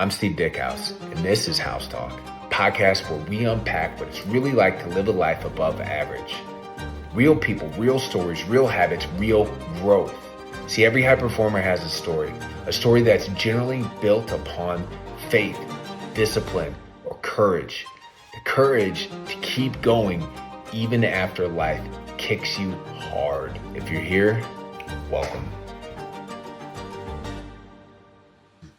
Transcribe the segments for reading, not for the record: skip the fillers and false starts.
I'm Steve Dickhouse, and this is Haus Talk, a podcast where we unpack what it's really like to live a life above average. Real people, real stories, real habits, real growth. See, every high performer has a story that's generally built upon faith, discipline, or courage. The courage to keep going even after life kicks you hard. If you're here, welcome.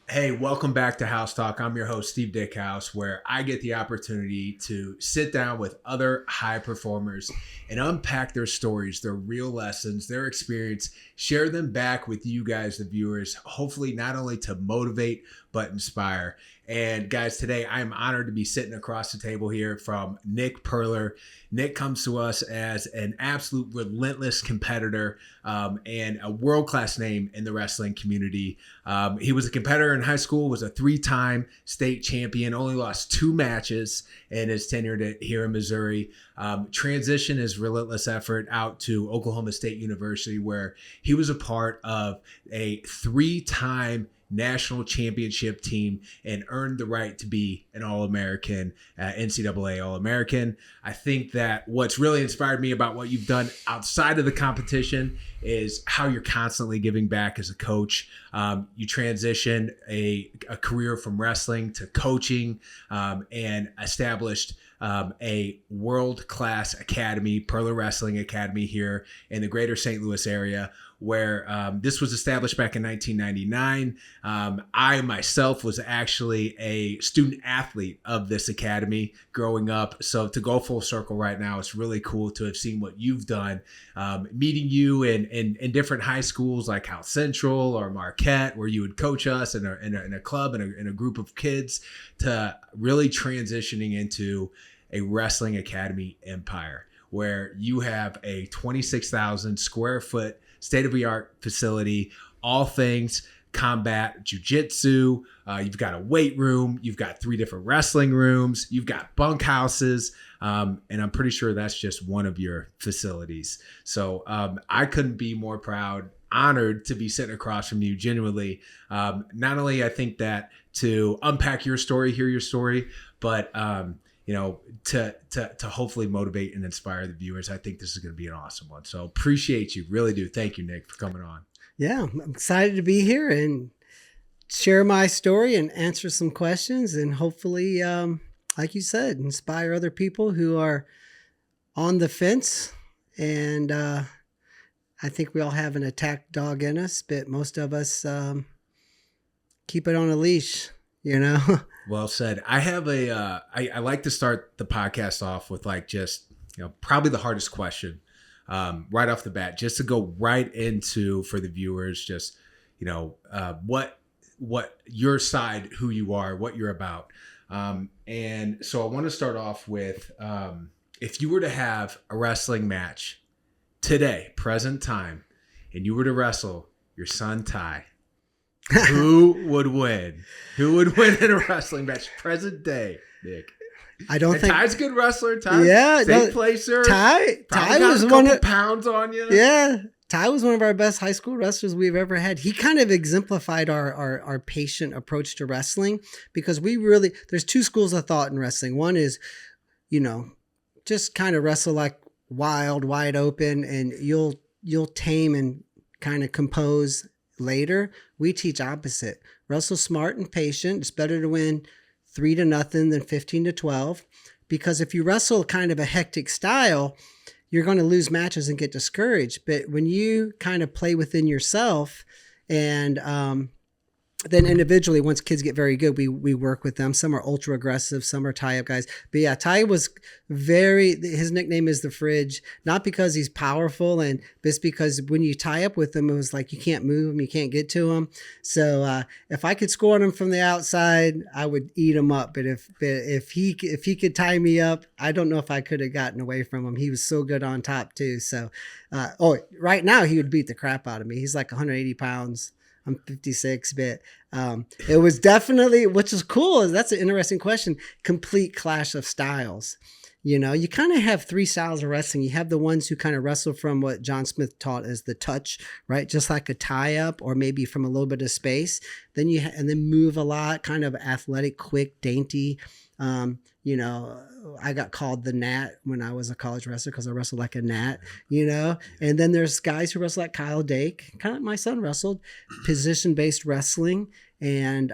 Hey, welcome back to Haus Talk. I'm your host, Steve Dickhouse, where I get the opportunity to sit down with other high performers and unpack their stories, their real lessons, their experience, share them back with you guys, the viewers, hopefully not only to motivate, but inspire. And guys, today I'm honored to be sitting across the table here from Nick Purler. Nick comes to us as an absolute relentless competitor and a world-class name in the wrestling community. He was a competitor in high school, was a three-time state champion, only lost 2 matches in his tenure here in Missouri. Transitioned his relentless effort out to Oklahoma State University, where he was a part of a 3-time national championship team and earned the right to be an All-American, NCAA All-American. I think that what's really inspired me about what you've done outside of the competition is how you're constantly giving back as a coach. You transitioned a career from wrestling to coaching and established a world-class academy, Purler Wrestling Academy here in the greater St. Louis area, where this was established back in 1999. I myself was actually a student athlete of this academy growing up. So to go full circle right now, it's really cool to have seen what you've done, meeting you in different high schools like House Central or Marquette, where you would coach us in a club and in a group of kids, to really transitioning into a wrestling academy empire, where you have a 26,000 square foot state-of-the-art facility, all things combat, jiu-jitsu. You've got a weight room. You've got 3 different wrestling rooms. You've got bunk houses. And I'm pretty sure that's just one of your facilities. So I couldn't be more proud, honored to be sitting across from you, genuinely. Not only I think that to unpack your story, hear your story, but to hopefully motivate and inspire the viewers. I think this is going to be an awesome one. So appreciate you. Really do. Thank you, Nick, for coming on. Yeah, I'm excited to be here and share my story and answer some questions and hopefully, like you said, inspire other people who are on the fence. And I think we all have an attack dog in us, but most of us keep it on a leash, you know? Well said. I have I like to start the podcast off with probably the hardest question right off the bat, just to go right into, for the viewers, just, what your side, who you are, what you're about. And so I want to start off with, if you were to have a wrestling match today, present time, and you were to wrestle your son, Ty, who would win? Who would win in a wrestling match? Present day, Nick. I don't think Ty's a good wrestler. Ty, placer. Ty was one of pounds on you. Yeah, Ty was one of our best high school wrestlers we've ever had. He kind of exemplified our patient approach to wrestling, because there's 2 schools of thought in wrestling. One is, just kind of wrestle like wild, wide open, and you'll tame and kind of compose later. We teach opposite. Wrestle smart and patient. It's better to win 3-0 than 15-12, because if you wrestle kind of a hectic style, you're going to lose matches and get discouraged. But when you kind of play within yourself and then individually, once kids get very good, we work with them. Some are ultra aggressive, some are tie-up guys. But yeah, Ty was his nickname is the Fridge, not because he's powerful, and just because when you tie up with him, it was like you can't move him, you can't get to him. So if I could score on him from the outside, I would eat him up. But if he could tie me up, I don't know if I could have gotten away from him. He was so good on top too. So right now he would beat the crap out of me. He's like 180 pounds. I'm 56, but it was definitely, which is cool. That's an interesting question. Complete clash of styles. You know, you kind of have three styles of wrestling. You have the ones who kind of wrestle from what John Smith taught as the touch, right? Just like a tie up, or maybe from a little bit of space. Then and then move a lot, kind of athletic, quick, dainty. You know, I got called the Gnat when I was a college wrestler because I wrestled like a gnat, you know. And then there's guys who wrestle like Kyle Dake, kind of like my son wrestled, position-based wrestling, and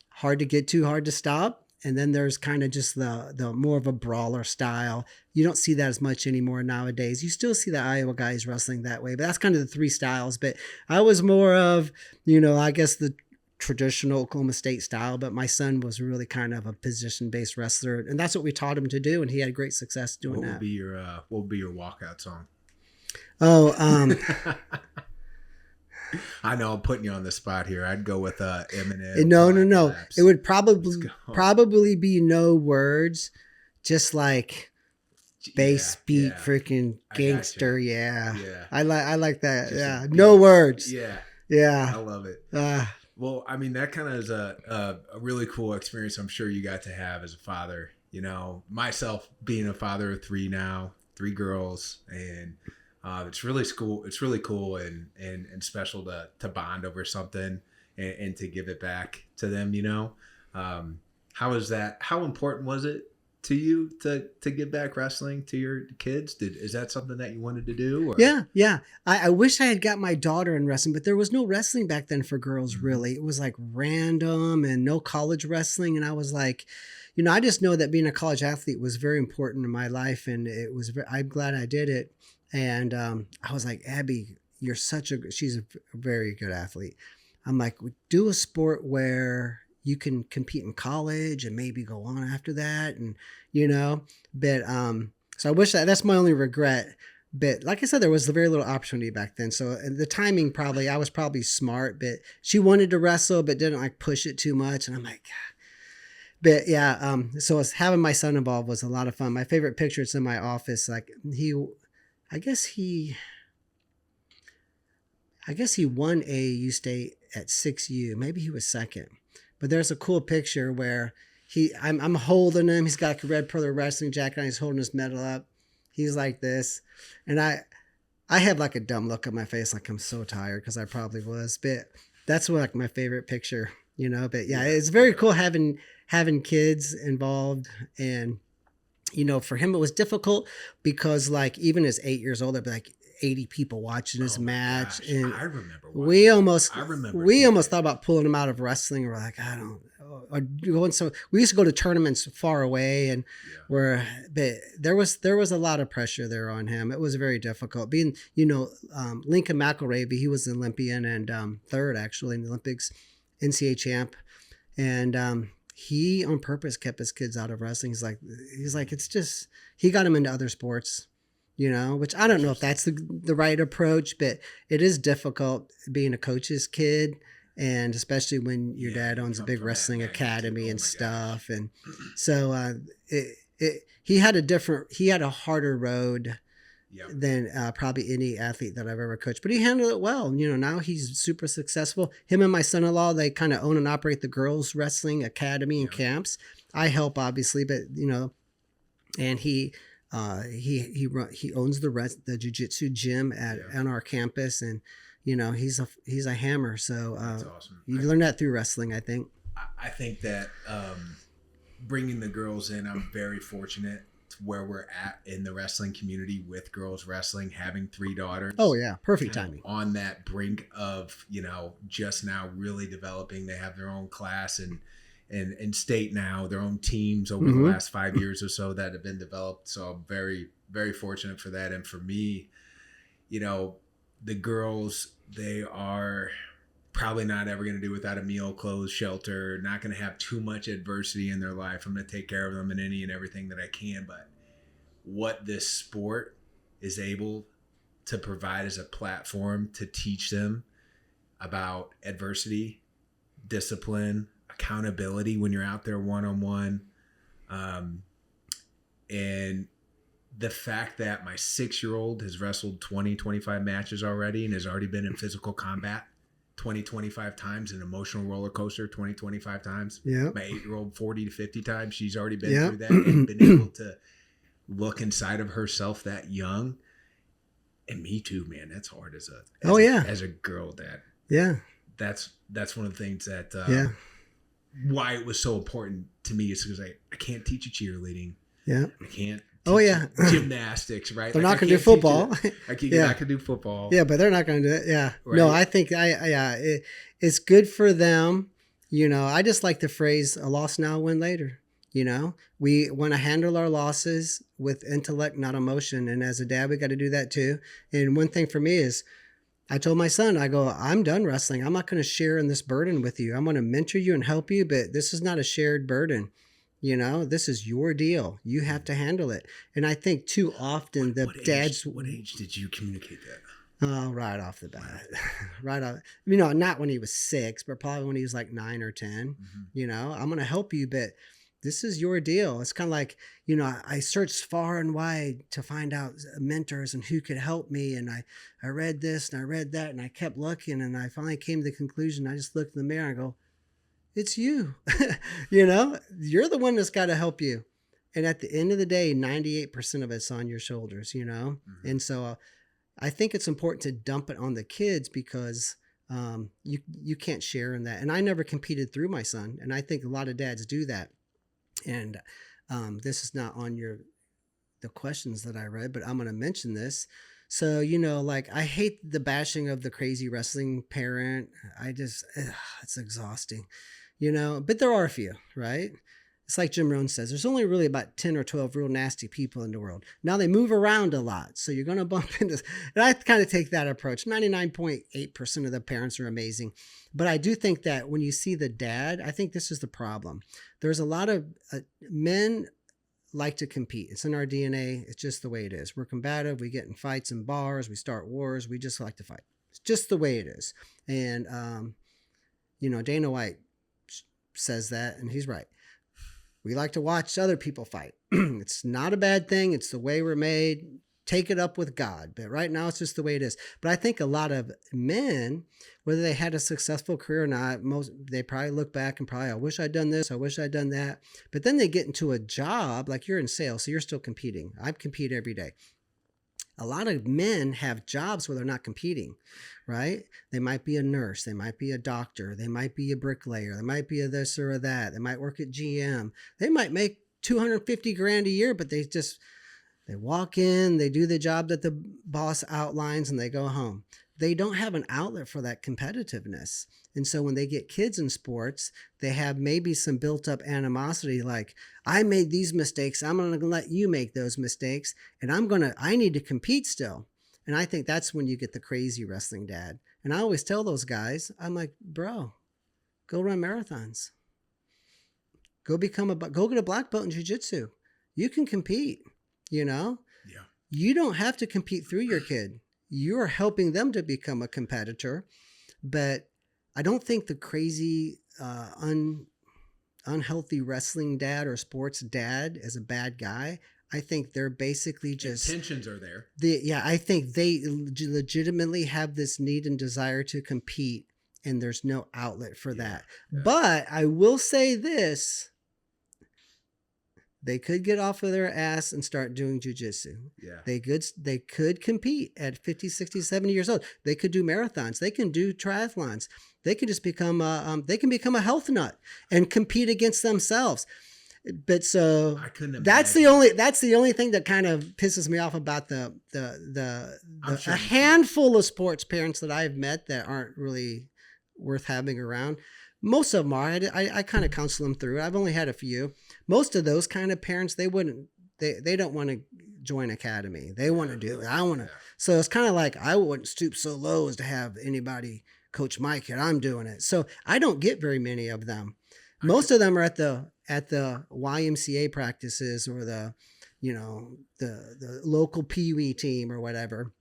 hard to get to, hard to stop. And then there's kind of just the more of a brawler style. You don't see that as much anymore nowadays. You still see the Iowa guys wrestling that way, but that's kind of the three styles. But I was more of, you know, I guess the traditional Oklahoma State style, but my son was really kind of a position-based wrestler, and that's what we taught him to do, and he had great success doing that. What would be your walkout song? Oh, I know I'm putting you on the spot here. I'd go with Eminem. No. It would probably be no words, just like bass beat, freaking gangster. Yeah. I like that. Just no words. Yeah. I love it. Well, I mean, that kind of is a really cool experience I'm sure you got to have as a father. You know, myself being a father of three now, 3 girls, and it's really cool. It's really cool and special to bond over something and to give it back to them, you know. How is that? How important was it to you to give back wrestling to your kids? Is that something that you wanted to do? Or? Yeah. I wish I had got my daughter in wrestling, but there was no wrestling back then for girls, really. It was like random and no college wrestling. And I was like, you know, I just know that being a college athlete was very important in my life. And I'm glad I did it. And I was like, Abby, she's a very good athlete. I'm like, do a sport where you can compete in college and maybe go on after that. And, you know, but, so I wish that's my only regret. But like I said, there was very little opportunity back then. So the timing I was probably smart, but she wanted to wrestle, but didn't like push it too much. And I'm like, but yeah. So having my son involved was a lot of fun. My favorite picture, it's in my office. Like I guess he won AAU state at 6U. Maybe he was second. But there's a cool picture where I'm holding him. He's got like a red Purler wrestling jacket on. He's holding his medal up. He's like this. And I have like a dumb look on my face, like I'm so tired, because I probably was. But that's like my favorite picture, you know. But yeah, it's very cool having kids involved. And, you know, for him it was difficult because like even as 8 years old, there'd be like 80 people watching this match. Gosh, and I remember we almost thought about pulling him out of wrestling. We're like, I don't know. Or going we used to go to tournaments far away, and but there was a lot of pressure there on him. It was very difficult being, you know, Lincoln McElravy. He was an Olympian and third actually in the Olympics, NCAA champ, and he on purpose kept his kids out of wrestling. He's like it's just, he got him into other sports. You know, which I don't know if that's the right approach, but it is difficult being a coach's kid, and especially when your dad owns a big wrestling academy and stuff. Gosh. And so he had a harder road than probably any athlete that I've ever coached, but he handled it well. You know, now he's super successful. Him and my son-in-law, they kind of own and operate the girls wrestling academy and camps. I help obviously, but you know, and he owns the jiu-jitsu gym on our campus, and you know he's a hammer. So that's awesome. You learn that through wrestling, I think. I think that bringing the girls in, I'm very fortunate to where we're at in the wrestling community with girls wrestling, having 3 daughters. Oh yeah, perfect timing. On that brink of, you know, just now really developing. They have their own class and state now, their own teams over the last 5 years or so that have been developed. So I'm very, very fortunate for that. And for me, you know, the girls, they are probably not ever going to do without a meal, clothes, shelter, not going to have too much adversity in their life. I'm going to take care of them in any and everything that I can. But what this sport is able to provide as a platform to teach them about adversity, discipline, accountability when you're out there one-on-one, and the fact that my 6-year-old has wrestled 25 matches already and has already been in physical combat 25 times, an emotional roller coaster 25 times. Yeah. My 8-year-old 40 to 50 times. She's already been Yeah. through that and been able to look inside of herself that young. And me too, man. That's hard as a girl dad. Yeah. That's one of the things that Yeah. why it was so important to me is because I can't teach you cheerleading. Yeah. I can't Oh, yeah. gymnastics, right? They're Like, not going to do football. You're not going to do football. Yeah, but they're not going to do it. Yeah. Right? No, I think it's good for them. You know, I just like the phrase, a loss now, win later. You know, we want to handle our losses with intellect, not emotion. And as a dad, we got to do that too. And one thing for me is, I told my son, I go, I'm done wrestling. I'm not going to share in this burden with you. I'm going to mentor you and help you, but this is not a shared burden. You know, this is your deal. You have to handle it. And I think too often dads. What age did you communicate that? Oh, right off the bat. Right off. You know, not when he was 6, but probably when he was like 9 or 10. Mm-hmm. You know, I'm going to help you, but this is your deal. It's kind of like, you know, I searched far and wide to find out mentors and who could help me. And I read this and I read that and I kept looking and I finally came to the conclusion. I just looked in the mirror and I go, it's you. You know, you're the one that's got to help you. And at the end of the day, 98% of it's on your shoulders, you know? Mm-hmm. And so I think it's important to dump it on the kids because you can't share in that. And I never competed through my son. And I think a lot of dads do that. And this is not on the questions that I read, but I'm going to mention this. So, you know, like I hate the bashing of the crazy wrestling parent. It's exhausting, you know, but there are a few, right? It's like Jim Rohn says, there's only really about 10 or 12 real nasty people in the world. Now they move around a lot. So you're going to bump into, and I kind of take that approach. 99.8% of the parents are amazing. But I do think that when you see the dad, I think this is the problem. There's a lot of men like to compete. It's in our DNA. It's just the way it is. We're combative. We get in fights in bars. We start wars. We just like to fight. It's just the way it is. And, you know, Dana White says that, and he's right. We like to watch other people fight. It's not a bad thing. It's the way we're made. Take it up with God. But right now, it's just the way it is. But I think a lot of men, whether they had a successful career or not, they probably look back and probably, I wish I'd done this. I wish I'd done that. But then they get into a job, like you're in sales, so you're still competing. I compete every day. A lot of men have jobs where they're not competing, right? They might be a nurse. They might be a doctor. They might be a bricklayer. They might be a this or a that. They might work at GM. They might make $250,000 a year, but they walk in, they do the job that the boss outlines, and they go home. They don't have an outlet for that competitiveness. And so when they get kids in sports, they have maybe some built up animosity, like, I made these mistakes. I'm going to let you make those mistakes. And I need to compete still. And I think that's when you get the crazy wrestling dad. And I always tell those guys, I'm like, bro, go run marathons. Go get a black belt in jiu-jitsu. You can compete, you know? Yeah. You don't have to compete through your kid. You're helping them to become a competitor. But I don't think the crazy, unhealthy wrestling dad or sports dad is a bad guy. I think they're basically just... Intentions are there. I think they legitimately have this need and desire to compete, and there's no outlet for that. Yeah. But I will say this. They could get off of their ass and start doing jiu-jitsu. Yeah. They could compete at 50, 60, 70 years old. They could do marathons. They can do triathlons. They can just become a health nut and compete against themselves. But so that's the only thing that kind of pisses me off about a handful of sports parents that I've met that aren't really worth having around. Most of them are. I kind of counsel them through. I've only had a few. Most of those kind of parents, they don't want to join academy. They want to do it. I want to. So it's kind of like, I wouldn't stoop so low as to have anybody coach my kid. I'm doing it. So I don't get very many of them. Most of them are at the YMCA practices or the local Pee Wee team or whatever,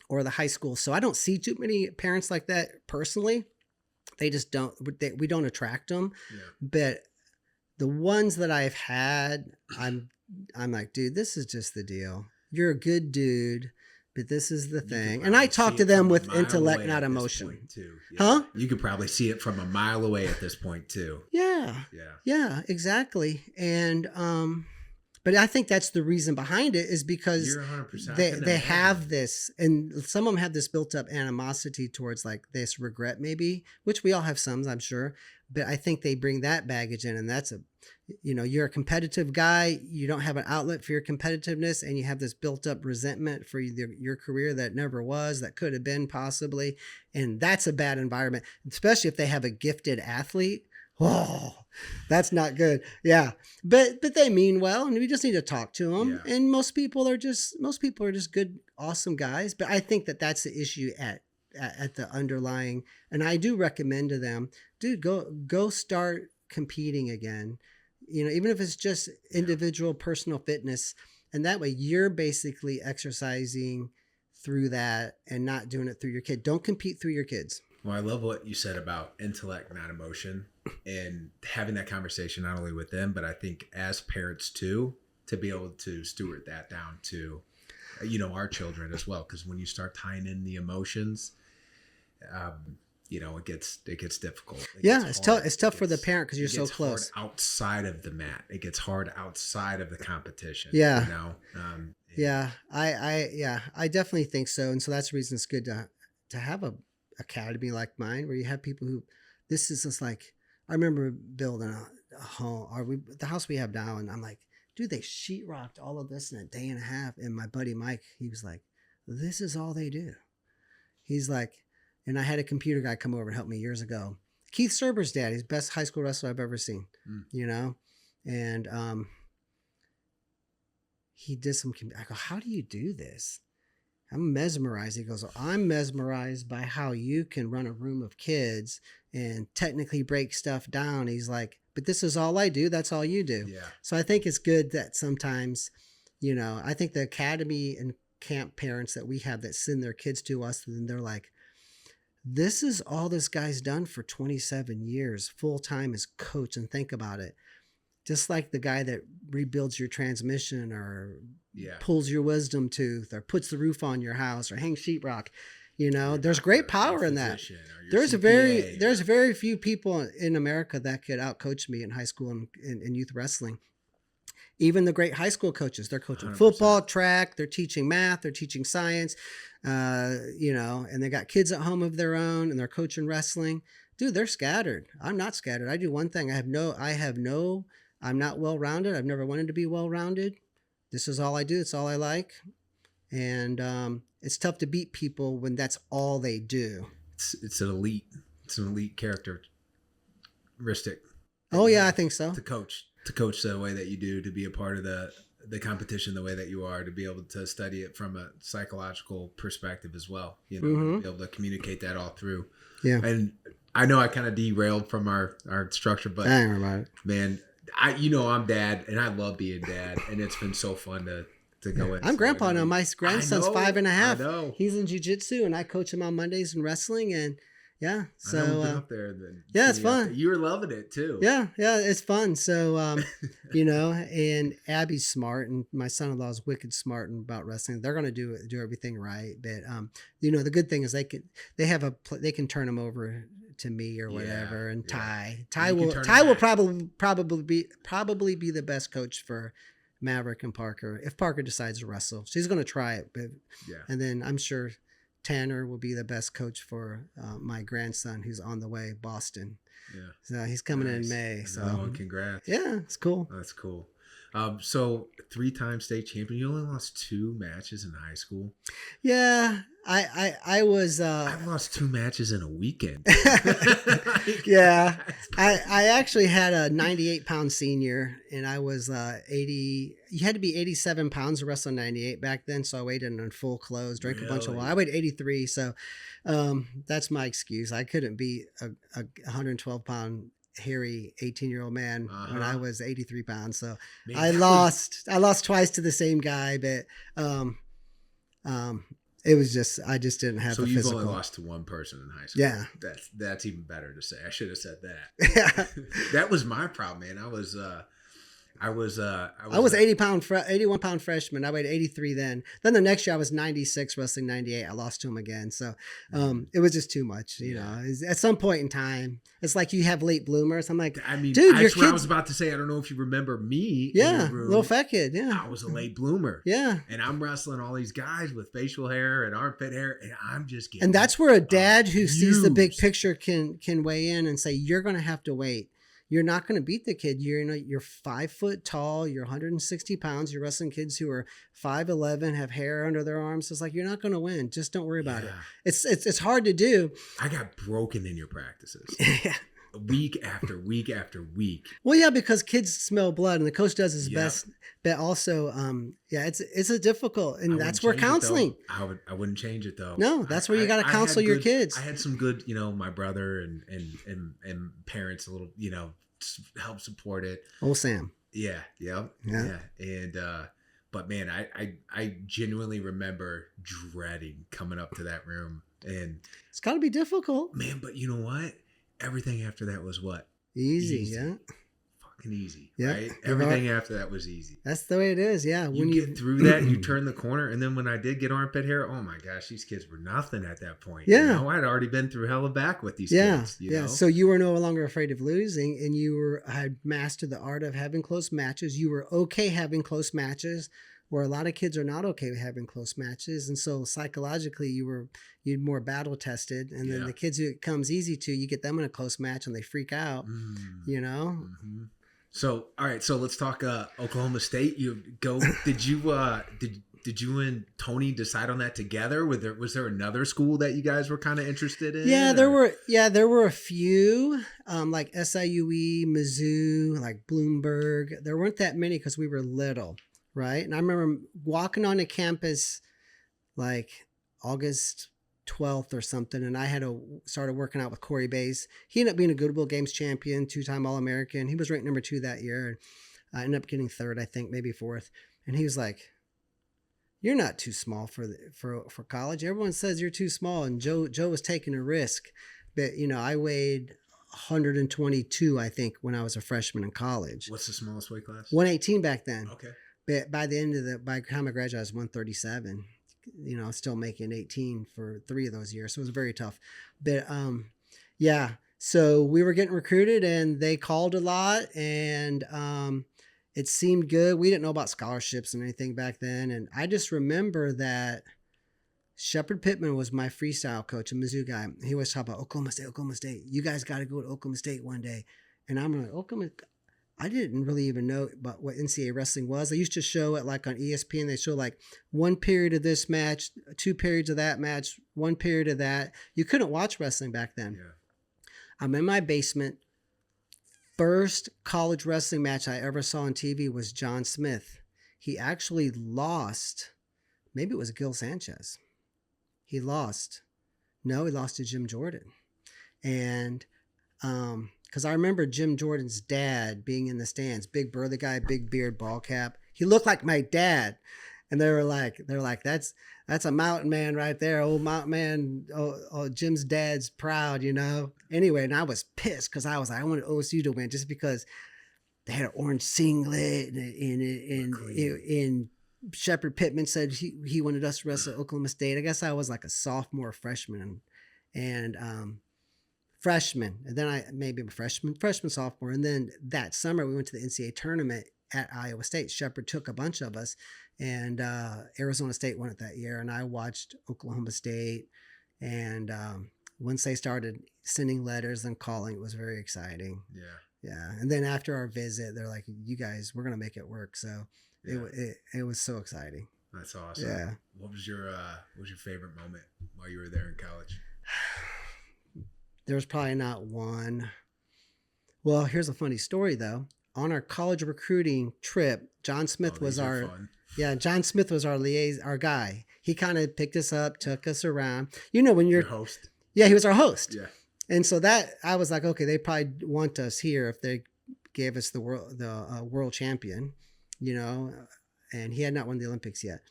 or the high school. So I don't see too many parents like that personally. They just don't. We don't attract them. Yeah. But the ones that I've had, I'm like, dude, this is just the deal. You're a good dude, but this is the You thing. could And I probably talk see to it them from a with mile intellect, away not at this emotion. point, too. Huh? You could probably see it from a mile away at this point too. Yeah. Yeah. Yeah, exactly. And but I think that's the reason behind it is because You're 100%. they have this, and some of them have this built up animosity towards like this regret maybe, which we all have some, I'm sure. But I think they bring that baggage in, and that's you're a competitive guy. You don't have an outlet for your competitiveness, and you have this built up resentment for your career that never was, that could have been possibly. And that's a bad environment, especially if they have a gifted athlete. Oh, that's not good. Yeah. But they mean well, and we just need to talk to them. Yeah. And most people are just good, awesome guys. But I think that's the issue at the underlying, and I do recommend to them, dude, go start competing again. Even if it's just individual personal fitness, and that way you're basically exercising through that and not doing it through your kid. Don't compete through your kids. Well, I love what you said about intellect, not emotion, and having that conversation not only with them, but I think as parents too, to be able to steward that down to, our children as well. Because when you start tying in the emotions, it gets difficult. It's tough for the parent because you're so close. Hard outside of the mat, it gets hard outside of the competition. Yeah. I definitely think so, and so that's the reason it's good to have a academy like mine where you have people who, this is just like, I remember building a home, the house we have now, and I'm like, dude, they sheetrocked all of this in a day and a half. And my buddy Mike, he was like, this is all they do. He's like, and I had a computer guy come over and help me years ago. Keith Serber's dad, he's the best high school wrestler I've ever seen, and he did some, I go, how do you do this? I'm mesmerized. He goes, I'm mesmerized by how you can run a room of kids and technically break stuff down. He's like, but this is all I do. That's all you do. Yeah. So I think it's good that sometimes, I think the academy and camp parents that we have that send their kids to us, and they're like, this is all this guy's done for 27 years, full time as coach. And think about it. Just like the guy that rebuilds your transmission or pulls your wisdom tooth or puts the roof on your house or hangs sheetrock, there's great power in that. There's very few people in America that could outcoach me in high school and youth wrestling. Even the great high school coaches, they're coaching 100%. Football, track, they're teaching math, they're teaching science, and they got kids at home of their own, and they're coaching wrestling. Dude, they're scattered. I'm not scattered. I do one thing. I'm not well-rounded. I've never wanted to be well-rounded. This is all I do. It's all I like. And it's tough to beat people when that's all they do. It's an elite characteristic. Oh yeah, I think so. To coach the way that you do, to be a part of the competition the way that you are, to be able to study it from a psychological perspective as well. Be able to communicate that all through. Yeah. And I know I kind of derailed from our structure, but I ain't about it. Man, I'm dad, and I love being dad, and it's been so fun to go in. I'm grandpa now. My grandson's 5.5. I know. He's in jiu-jitsu, and I coach him on Mondays in wrestling, and yeah. So I know out there, yeah, it's fun. You were loving it too. Yeah, it's fun. So and Abby's smart, and my son-in-law is wicked smart about wrestling. They're gonna do everything right, but the good thing is they can turn them over to me or whatever, and Ty will probably be the best coach for Maverick and Parker if Parker decides to wrestle. She's going to try it, but and then I'm sure Tanner will be the best coach for my grandson who's on the way, Boston. Yeah, so he's coming in May. So congrats. Yeah, it's cool. That's cool. So 3-time state champion. You only lost 2 matches in high school. Yeah, I was. I lost 2 matches in a weekend. Yeah, I actually had a 98-pound senior, and I was 80. You had to be 87 pounds to wrestle 98 back then, so I weighed in on full clothes, drank a bunch of water. I weighed 83, so that's my excuse. I couldn't be a 112-pound. Hairy 18-year-old man when I was 83 pounds. So I lost twice to the same guy, but it was just, I just didn't have the physical. So you've only lost to one person in high school. Yeah. That's even better to say. I should have said that. Yeah. That was my problem, man. I was 81 pound freshman. I weighed 83 then. Then the next year I was 96, wrestling 98. I lost to him again. So it was just too much, you know. At some point in time, it's like you have late bloomers. I'm like, I mean, dude, that's what I was about to say. I don't know if you remember me. Yeah, in your room. little fat kid. Yeah, I was a late bloomer. Yeah, and I'm wrestling all these guys with facial hair and armpit hair, and I'm just getting. And that's where a dad who sees the big picture can weigh in and say, you're going to have to wait. You're not going to beat the kid. You're 5 foot tall. You're 160 pounds. You're wrestling kids who are 5'11", have hair under their arms. It's like, you're not going to win. Just don't worry about it. It's hard to do. I got broken in your practices. Yeah. Week after week after week. Well, yeah, because kids smell blood, and the coach does his best. But also, it's a difficult, and that's where counseling. I wouldn't change it though. No, that's where you got to counsel your kids. I had some good, my brother and parents a little, help support it. Oh, Sam. Yeah. And but man, I genuinely remember dreading coming up to that room, and it's got to be difficult, man. But you know what? Everything after that was what? Easy. Yeah. Fucking easy. Yeah. Right? Everything after that was easy. That's the way it is. Yeah. When you get through that, you turn the corner. And then when I did get armpit hair, oh my gosh, these kids were nothing at that point. Yeah. I'd already been through hell and back with these kids. Yeah. So you were no longer afraid of losing, and had mastered the art of having close matches. You were okay having close matches, where a lot of kids are not okay with having close matches. And so psychologically you're more battle tested. And then the kids who it comes easy to, you get them in a close match and they freak out, Mm-hmm. So, all right. So let's talk Oklahoma State. Did you and Tony decide on that together? Was there another school that you guys were kind of interested in? Yeah, there were a few, like SIUE, Mizzou, like Bloomberg. There weren't that many because we were little. Right. And I remember walking onto campus like August 12th or something. And I started working out with Corey Bays. He ended up being a Good Will Games champion, 2-time All-American. He was ranked number 2 that year. And I ended up getting 3rd, I think, maybe 4th. And he was like, you're not too small for college. Everyone says you're too small. And Joe was taking a risk. But, I weighed 122, I think, when I was a freshman in college. What's the smallest weight class? 118 back then. Okay. But by the time I graduated, I was 137, still making 18 for 3 of those years. So it was very tough. But so we were getting recruited and they called a lot, and it seemed good. We didn't know about scholarships and anything back then. And I just remember that Shepard Pittman was my freestyle coach, a Mizzou guy. He always talked about Oklahoma State. You guys got to go to Oklahoma State one day. And I'm like, Oklahoma. I didn't really even know about what NCAA wrestling was. They used to show it like on ESPN. They show like 1 period of this match, 2 periods of that match, 1 period of that. You couldn't watch wrestling back then. Yeah. I'm in my basement. First college wrestling match I ever saw on TV was John Smith. He actually lost. Maybe it was Gil Sanchez. He lost. No, he lost to Jim Jordan. And, because I remember Jim Jordan's dad being in the stands, big burly guy, big beard, ball cap. He looked like my dad. And they're like, that's a mountain man right there. Old mountain man. Oh, Jim's dad's proud, Anyway, and I was pissed because I was like, I wanted OSU to win just because they had an orange singlet and Shepard Pittman said he wanted us to wrestle at Oklahoma State. I guess I was like a sophomore, freshman, and freshman, and then I maybe a freshman, sophomore, and then that summer we went to the NCAA tournament at Iowa State. Shepard took a bunch of us, and Arizona State won it that year, and I watched Oklahoma State, and once they started sending letters and calling, it was very exciting. Yeah, and then after our visit, they're like, "You guys, we're gonna make it work." So it was so exciting. That's awesome. Yeah. What was your favorite moment while you were there in college? There's probably not one. Well, here's a funny story though. On our college recruiting trip, John Smith was our our guy. He kind of picked us up, took us around. When you're your host. Yeah, he was our host. Yeah. And so that I was like, okay, they probably want us here if they gave us the world champion, and he had not won the Olympics yet.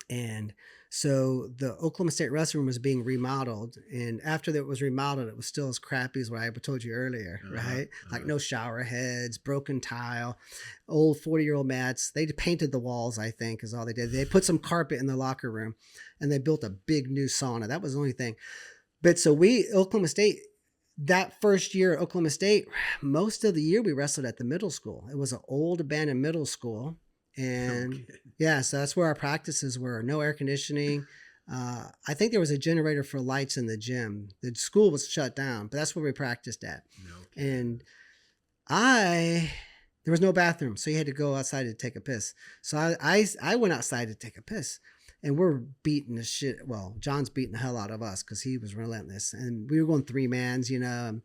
And So the Oklahoma State restroom was being remodeled, and after that was remodeled, it was still as crappy as what I told you earlier, right? Like no shower heads, broken tile, old 40-year-old mats. They painted the walls, I think, is all they did. They put some carpet in the locker room, and they built a big new sauna. That was the only thing. But so Oklahoma State, that first year at Oklahoma State, most of the year we wrestled at the middle school. It was an old abandoned middle school. And yeah, so that's where our practices were. No air conditioning. I think there was a generator for lights in the gym. The school was shut down, but that's where we practiced at. And there was no bathroom, so you had to go outside to take a piss. So I went outside to take a piss, and we're beating the shit. Well, John's beating the hell out of us because he was relentless, and we were going 3-mans, you know.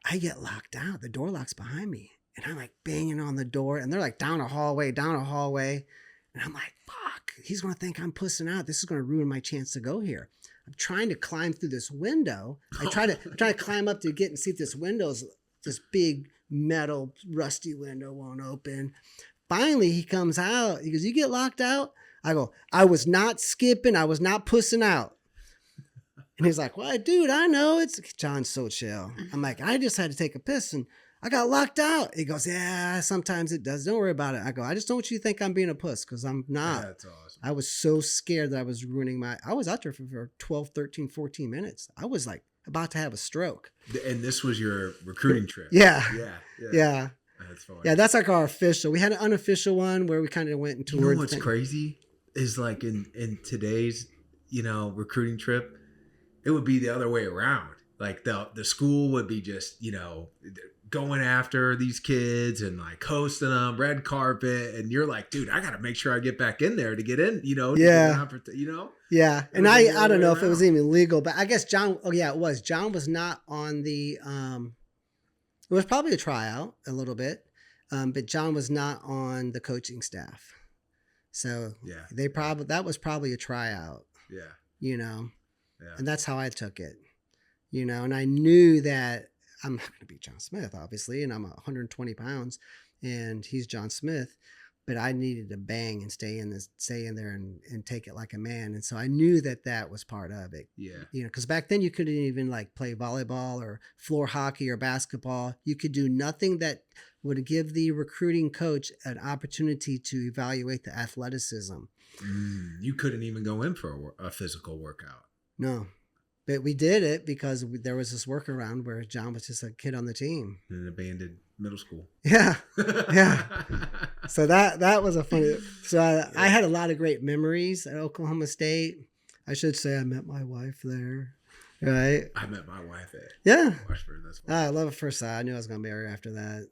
I get locked out. The door locks behind me. And I'm like banging on the door, and they're like down a hallway. And I'm like, fuck, he's going to think I'm pussing out. This is going to ruin my chance to go here. I'm trying to climb through this window. I'm trying to climb up to get and see if this window's, this big metal rusty window won't open. Finally, he comes out. He goes, you get locked out? I go, I was not skipping. I was not pussing out. And he's like, well, dude, I know. It's John's so chill. I'm like, I just had to take a piss, and I got locked out. He goes, yeah, sometimes it does. Don't worry about it. I go, I just don't want you to think I'm being a puss, because I'm not. That's awesome. I was so scared that I was ruining I was out there for 12, 13, 14 minutes. I was like about to have a stroke. And this was your recruiting trip? Yeah. Yeah. That's funny. Yeah, that's like our official. We had an unofficial one where we kind of went and toured. You know what's crazy is like in today's, recruiting trip, it would be the other way around. Like the school would be just, going after these kids and like hosting them, red carpet, and you're like, dude, I got to make sure I get back in there to get in, Yeah. Yeah. And I don't know if it was even legal, but I guess John, it was. John was not on the, it was probably a tryout a little bit, but John was not on the coaching staff. So that was probably a tryout. Yeah. And that's how I took it, and I knew that I'm not going to beat John Smith, obviously, and I'm 120 pounds, and he's John Smith, but I needed to bang and stay in there and take it like a man. And so I knew that was part of it. Yeah. Because back then you couldn't even like play volleyball or floor hockey or basketball. You could do nothing that would give the recruiting coach an opportunity to evaluate the athleticism. You couldn't even go in for a physical workout. No. But we did it because there was this workaround where John was just a kid on the team. In an abandoned middle school. Yeah. Yeah. So that was a funny. So I had a lot of great memories at Oklahoma State. I should say I met my wife there. Right. I met my wife at Washburn. That's I love it first sight. I knew I was going to marry her after that.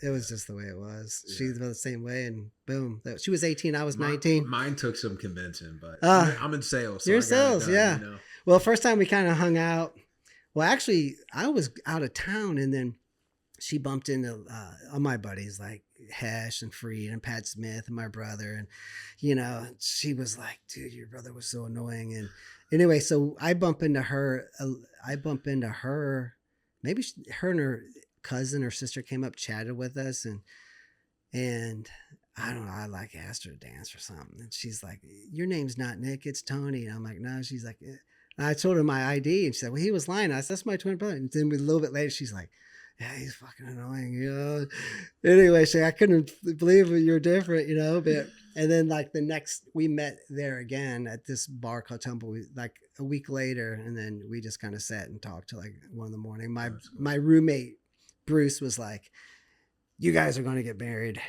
It was just the way it was. Yeah. She was the same way, and boom. She was 18. I was 19. Mine took some convincing, but I'm in sales. So you're in sales, yeah. Well, first time we kind of hung out. Well, actually, I was out of town, and then she bumped into all my buddies like Hesh and Freed and Pat Smith and my brother. And, she was like, dude, your brother was so annoying. And anyway, so I bump into her. Maybe her and her cousin or sister came up, chatted with us. And I don't know, I like asked her to dance or something. And she's like, your name's not Nick, it's Tony. And I'm like, no. She's like, and I told her my ID, and she said, well, he was lying. I said, that's my twin brother. And then a little bit later, she's like, yeah, he's fucking annoying, Anyway, I couldn't believe you're different, but, and then like we met there again at this bar called Tumbleweed, like a week later. And then we just kind of sat and talked till like 1 a.m. My roommate, Bruce, was like, you guys are going to get married.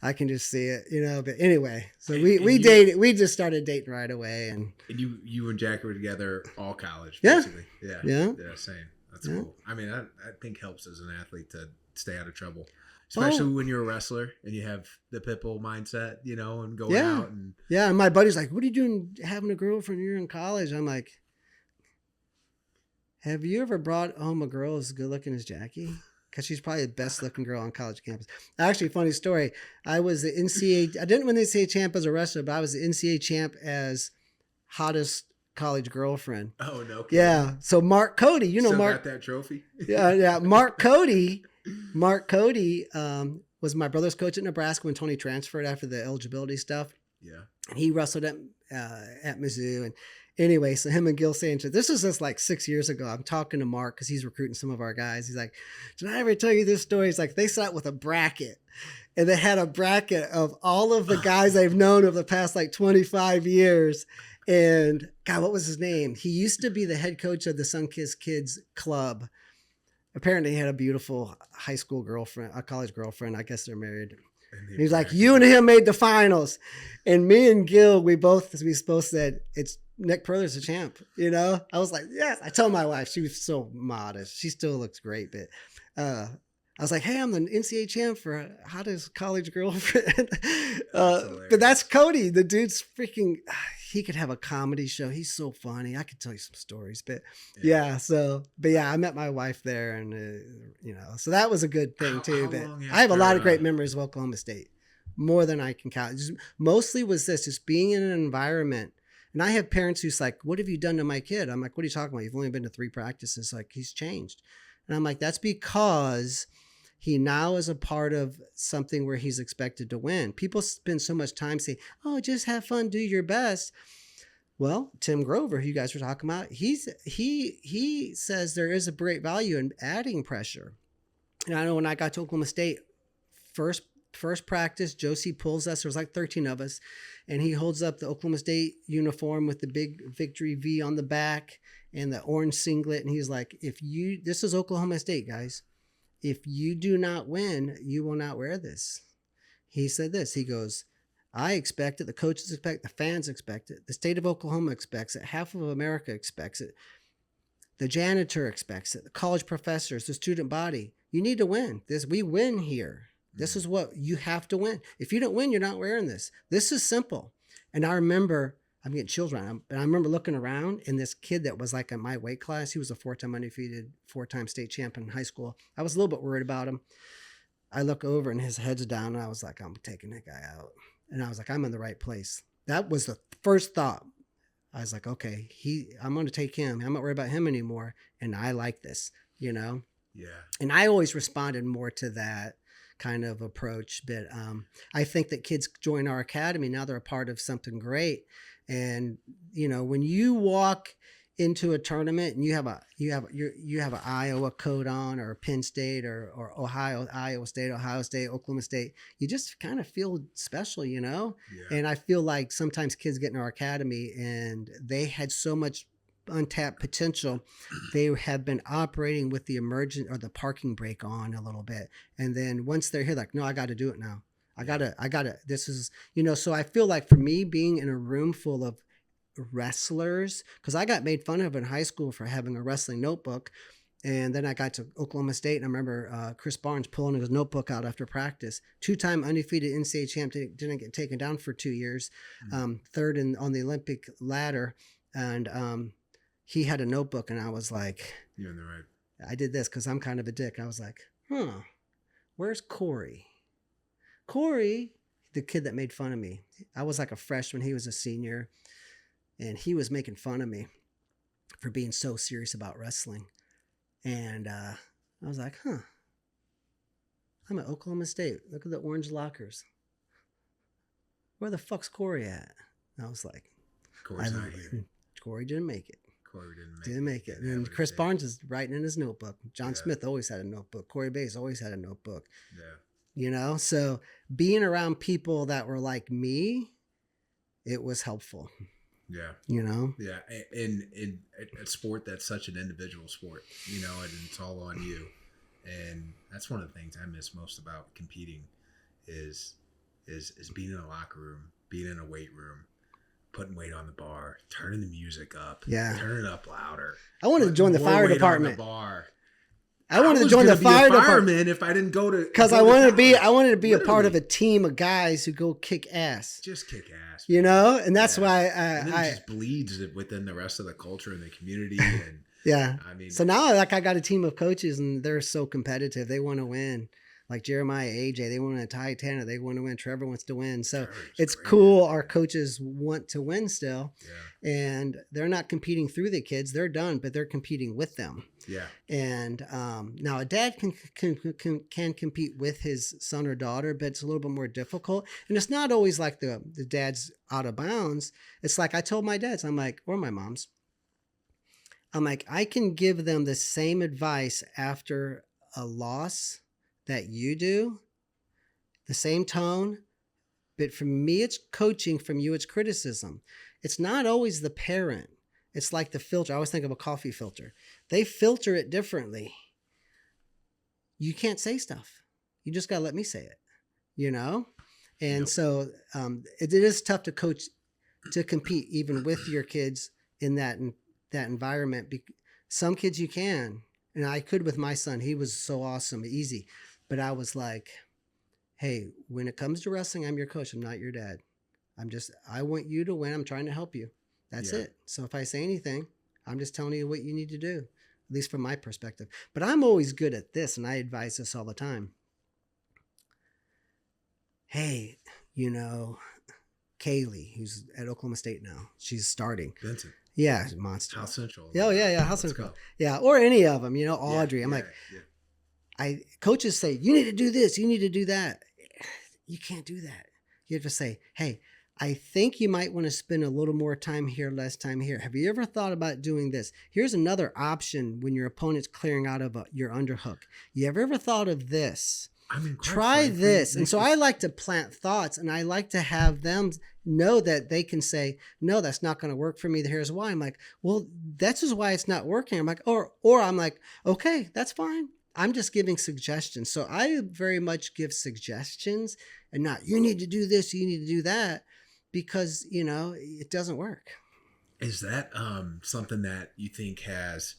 I can just see it, But anyway, so we dated. We just started dating right away, and you and Jackie were together all college, yeah, basically. Yeah, same. That's cool. I mean, I think helps as an athlete to stay out of trouble, especially when you're a wrestler and you have the pitbull mindset, and going out and And my buddy's like, "What are you doing, having a girlfriend? You're in college." I'm like, "Have you ever brought home a girl as good looking as Jackie?" Because she's probably the best looking girl on college campus. Actually, funny story. I was the NCAA. I didn't win the NCAA champ as a wrestler, but I was the NCAA champ as hottest college girlfriend. Oh, no kidding. Yeah. So Mark Cody, Still Mark got that trophy. Yeah. Mark Cody was my brother's coach at Nebraska when Tony transferred after the eligibility stuff. Yeah. And he wrestled at at Mizzou. And anyway, so him and Gil Sanchez, this was just like 6 years ago. I'm talking to Mark because he's recruiting some of our guys. He's like, did I ever tell you this story? He's like, they sat with a bracket. And they had a bracket of all of the guys I've known over the past like 25 years. And God, what was his name? He used to be the head coach of the Sunkist Kids Club. Apparently he had a beautiful high school girlfriend, a college girlfriend. I guess they're married. And he's like, you and him made the finals. And me and Gil, we both said, it's Nick Purler's the champ. You know, I was like, yes. I told my wife, she was so modest. She still looks great. But I was like, hey, I'm the NCAA champ for hottest college girlfriend. But that's Cody. The dude's freaking, he could have a comedy show. He's so funny. I could tell you some stories, but I met my wife there and, you know, so that was a good thing too. But I have a lot of great memories of Oklahoma State, more than I can count. Just, mostly was this, just being in an environment. And I have parents who's like, what have you done to my kid? I'm like, what are you talking about? You've only been to 3 practices. Like, he's changed. And I'm like, that's because he now is a part of something where he's expected to win. People spend so much time saying, oh, just have fun, do your best. Well, Tim Grover, who you guys were talking about, he says there is a great value in adding pressure. And I know when I got to Oklahoma State, first practice, Josie pulls us. There was like 13 of us. And he holds up the Oklahoma State uniform with the big victory V on the back and the orange singlet. And he's like, this is Oklahoma State, guys. If you do not win, you will not wear this. He said this. He goes, I expect it. The coaches expect it. The fans expect it. The state of Oklahoma expects it. Half of America expects it. The janitor expects it. The college professors, the student body. You need to win. We win here. This is what you have to win. If you don't win, you're not wearing this. This is simple. And I remember, I'm getting chills right now, but I remember looking around and this kid that was like in my weight class, he was a 4-time undefeated, 4-time state champion in high school. I was a little bit worried about him. I look over and his head's down and I was like, I'm taking that guy out. And I was like, I'm in the right place. That was the first thought. I was like, okay, I'm going to take him. I'm not worried about him anymore. And I like this, you know? Yeah. And I always responded more to that kind of approach. But I think that kids join our academy. Now they're a part of something great. And, you know, when you walk into a tournament and you have an Iowa coat on, or Penn State or Iowa State, Ohio State, Oklahoma State, you just kind of feel special, you know? Yeah. And I feel like sometimes kids get in our academy and they had so much untapped potential. They have been operating with the emergent or the parking brake on a little bit. And then once they're here, like, no, I got to do it now. I gotta, this is, you know, so I feel like for me being in a room full of wrestlers, because I got made fun of in high school for having a wrestling notebook. And then I got to Oklahoma State and I remember Chris Barnes pulling his notebook out after practice. 2-time undefeated NCAA champ, didn't get taken down for 2 years. Third on the Olympic ladder. And he had a notebook and I was like, you're in the right. I did this because I'm kind of a dick. I was like, where's Corey? Corey, the kid that made fun of me. I was like a freshman. He was a senior. And he was making fun of me for being so serious about wrestling. And I was like, I'm at Oklahoma State. Look at the orange lockers. Where the fuck's Corey at? And I was like, Corey's not here. Corey didn't make it. Corey didn't make it. And Chris Barnes is writing in his notebook. John Smith always had a notebook. Corey Bays always had a notebook. Yeah. You know, so being around people that were like me, it was helpful. Yeah. You know? Yeah. In a sport that's such an individual sport, you know, and it's all on you. And that's one of the things I miss most about competing is being in a locker room, being in a weight room, putting weight on the bar, turning the music up, turning it up louder. I wanted to join the fire department. I wanted to join the fire department if I didn't go to, because I wanted to be a part of a team of guys who go kick ass. Just kick ass, you know, and that's why it just bleeds within the rest of the culture and the community. And yeah, I mean, so now like I got a team of coaches and they're so competitive. They want to win. like Jeremiah, AJ, they want to win Titanic, they want to win, Trevor wants to win. So Trevor's it's great. cool. Our coaches want to win still. Yeah. And they're not competing through the kids. They're done, but they're competing with them. Yeah. And now a dad can compete with his son or daughter, but it's a little bit more difficult. And it's not always like the dad's out of bounds. It's like I told my dads, I'm like, or my moms, I'm like, I can give them the same advice after a loss that you do, the same tone. But from me, it's coaching. From you, it's criticism. It's not always the parent. It's like the filter. I always think of a coffee filter. They filter it differently. You can't say stuff. You just got to let me say it, you know? And Yep. so it is tough to coach, to compete even with your kids in that environment. Some kids you can, and I could with my son. He was so awesome, easy. But I was like, hey, when it comes to wrestling, I'm your coach. I'm not your dad. I want you to win. I'm trying to help you. That's it. So if I say anything, I'm just telling you what you need to do, at least from my perspective. But I'm always good at this, and I advise this all the time. Hey, Kaylee, who's at Oklahoma State now, she's starting. Vincent. Yeah, monster. House Central. Oh, yeah, House Let's Central. go. Yeah, or any of them, Audrey. I'm like, coaches say, you need to do this, you need to do that. You can't do that. You have to say, hey, I think you might want to spend a little more time here, less time here. Have you ever thought about doing this? Here's another option when your opponent's clearing out of your underhook. You ever thought of this? I mean, try this. And so I like to plant thoughts, and I like to have them know that they can say, no, that's not going to work for me. Here's why. I'm like, well, that's just why it's not working. I'm like, or I'm like, okay, that's fine. I'm just giving suggestions. So I very much give suggestions and not, you need to do this, you need to do that, because, it doesn't work. Is that something that you think has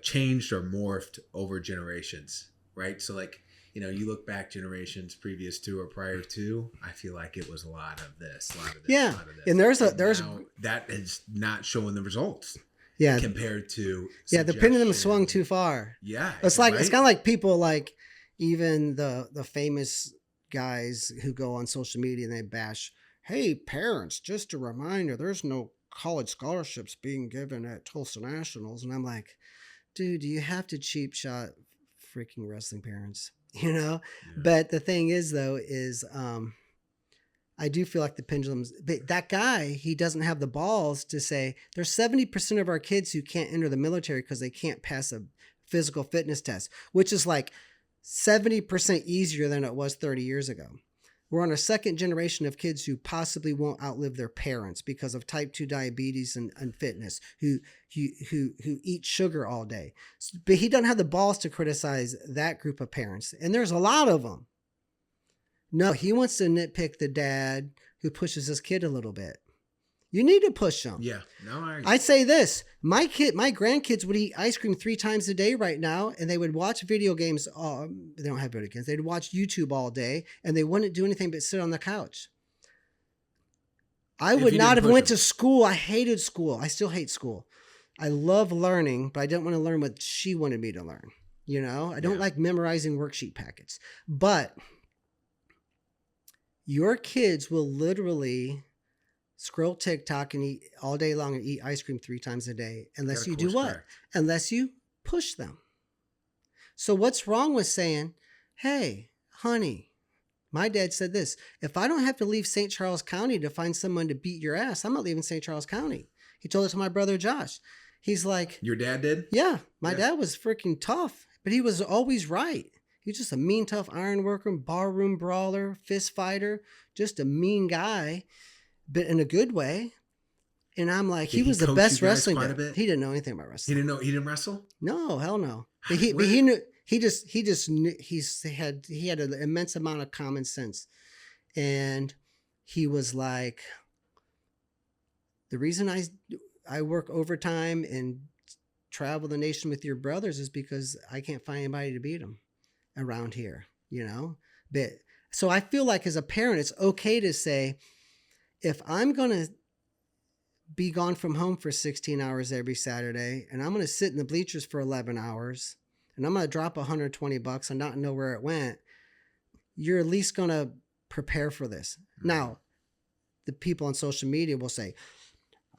changed or morphed over generations, right? So like, you look back generations previous to or prior to, I feel like it was a lot of this, a lot of this, yeah. a lot of this. And there's now that is not showing the results. Yeah. Compared to the pendulum swung too far. Yeah. It's like, it's kind of like people like even the famous guys who go on social media and they bash, hey, parents, just a reminder, there's no college scholarships being given at Tulsa Nationals. And I'm like, dude, do you have to cheap shot freaking wrestling parents? Yeah. But the thing is, though, is I do feel like the pendulums, but that guy, he doesn't have the balls to say there's 70% of our kids who can't enter the military because they can't pass a physical fitness test, which is like 70% easier than it was 30 years ago. We're on a second generation of kids who possibly won't outlive their parents because of type 2 diabetes and fitness, who eat sugar all day. But he doesn't have the balls to criticize that group of parents. And there's a lot of them. No, he wants to nitpick the dad who pushes his kid a little bit. You need to push them. Yeah. No, I'd say this. My grandkids would eat ice cream 3 times a day right now, and they would watch video games. They don't have video games. They'd watch YouTube all day, and they wouldn't do anything but sit on the couch. I would not have went to school. I hated school. I still hate school. I love learning, but I didn't want to learn what she wanted me to learn. I don't like memorizing worksheet packets. But your kids will literally scroll TikTok and eat all day long and eat ice cream 3 times a day, unless you do what? Correct. Unless you push them. So what's wrong with saying, hey, honey, my dad said this, if I don't have to leave St. Charles County to find someone to beat your ass, I'm not leaving St. Charles County. He told it to my brother, Josh. He's like, your dad did? Yeah. My dad was freaking tough, but he was always right. He was just a mean, tough iron worker, barroom brawler, fist fighter, just a mean guy, but in a good way. And I'm like, he was the best wrestling guy. He didn't know anything about wrestling. He didn't wrestle? No, hell no. But he knew, he just knew, he had an immense amount of common sense. And he was like, the reason I work overtime and travel the nation with your brothers is because I can't find anybody to beat them around here, But so I feel like as a parent, it's okay to say, if I'm going to be gone from home for 16 hours every Saturday, and I'm going to sit in the bleachers for 11 hours, and I'm going to drop $120 and not know where it went, you're at least going to prepare for this. Now, the people on social media will say,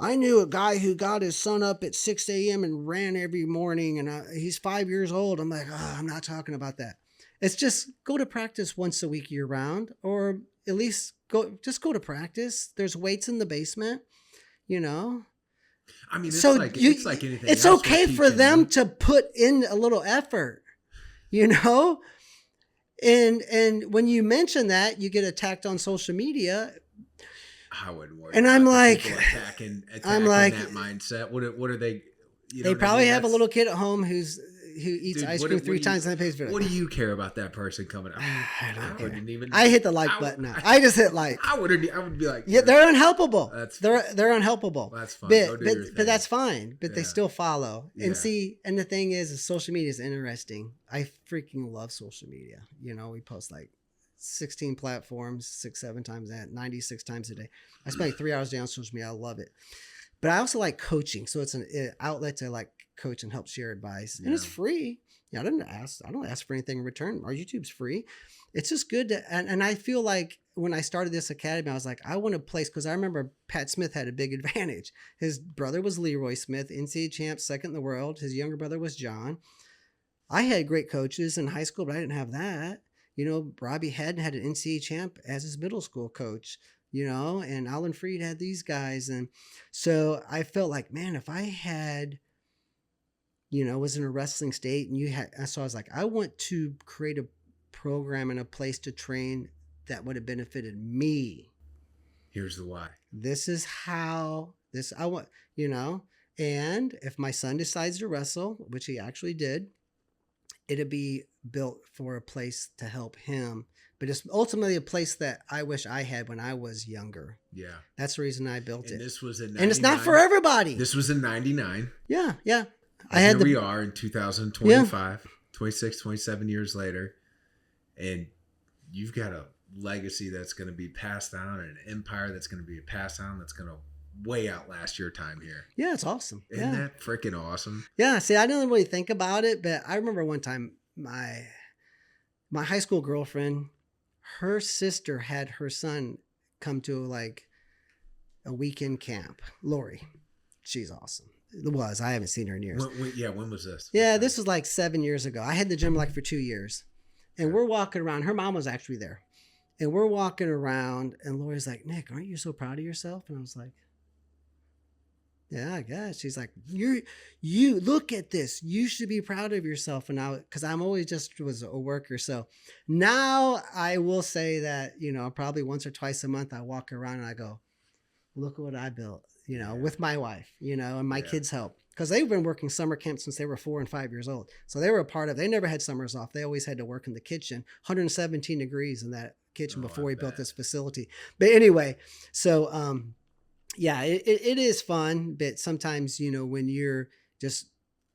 I knew a guy who got his son up at 6 a.m. and ran every morning, and he's 5 years old. I'm like, I'm not talking about that. It's just go to practice once a week year round, or at least go to practice. There's weights in the basement, you know. I mean, it's so like anything. It's else okay for them to put in a little effort, you know. And when you mention that, you get attacked on social media. I wouldn't worry. And I'm like, attacking that mindset. What are they? They probably have a little kid at home who eats ice cream 3 times and pays for it. What do you care about that person coming up? I hit the like button now. I just hit like. I would be like, yeah, they're unhelpable. They're unhelpable. That's fine. But that's fine. But they still follow. Yeah. And see, and the thing is social media is interesting. I freaking love social media. You know, we post like 16 platforms, 6-7 times that, 96 times a day. I spend like 3 hours a day on social media. I love it. But I also like coaching. So it's an outlet to like coach and help share advice. And it's free. Yeah, I don't ask for anything in return. Our YouTube's free. It's just good to, and I feel like when I started this academy, I was like, I want a place, because I remember Pat Smith had a big advantage. His brother was Leroy Smith, NCAA champ, second in the world. His younger brother was John. I had great coaches in high school, but I didn't have that. You know, Robbie Hedden had an NCAA champ as his middle school coach, you know, and Alan Freed had these guys. And so I felt like, man, if I had, you know, was in a wrestling state and so I was like, I want to create a program and a place to train that would have benefited me. Here's the why. This is how I want, you know, and if my son decides to wrestle, which he actually did, it'd be built for a place to help him, but it's ultimately a place that I wish I had when I was younger. Yeah. That's the reason I built it. This was in 99. And it's not for everybody. This was in 99. Yeah. Here we are in 2025, 26, 27 years later. And you've got a legacy that's going to be passed down, and an empire that's going to be passed down that's going to way outlast your time here. Yeah, it's awesome. Isn't that freaking awesome? Yeah, see, I didn't really think about it, but I remember one time my high school girlfriend, her sister had her son come to like a weekend camp. Lori, she's awesome. It was. I haven't seen her in years. When was this? Yeah, this was like 7 years ago. I had the gym like for 2 years. And we're walking around. Her mom was actually there. And we're walking around, and Lori's like, Nick, aren't you so proud of yourself? And I was like, yeah, I guess. She's like, you look at this. You should be proud of yourself. And because I'm always just was a worker. So now I will say that, you know, probably once or twice a month, I walk around and I go, look what I built, you know, with my wife, you know, and my kids help. Because they've been working summer camp since they were 4 and 5 years old. So they were a part of, they never had summers off. They always had to work in the kitchen, 117 degrees in that kitchen before we built this facility. But anyway, so, yeah, it is fun, but sometimes, you know, when you're just,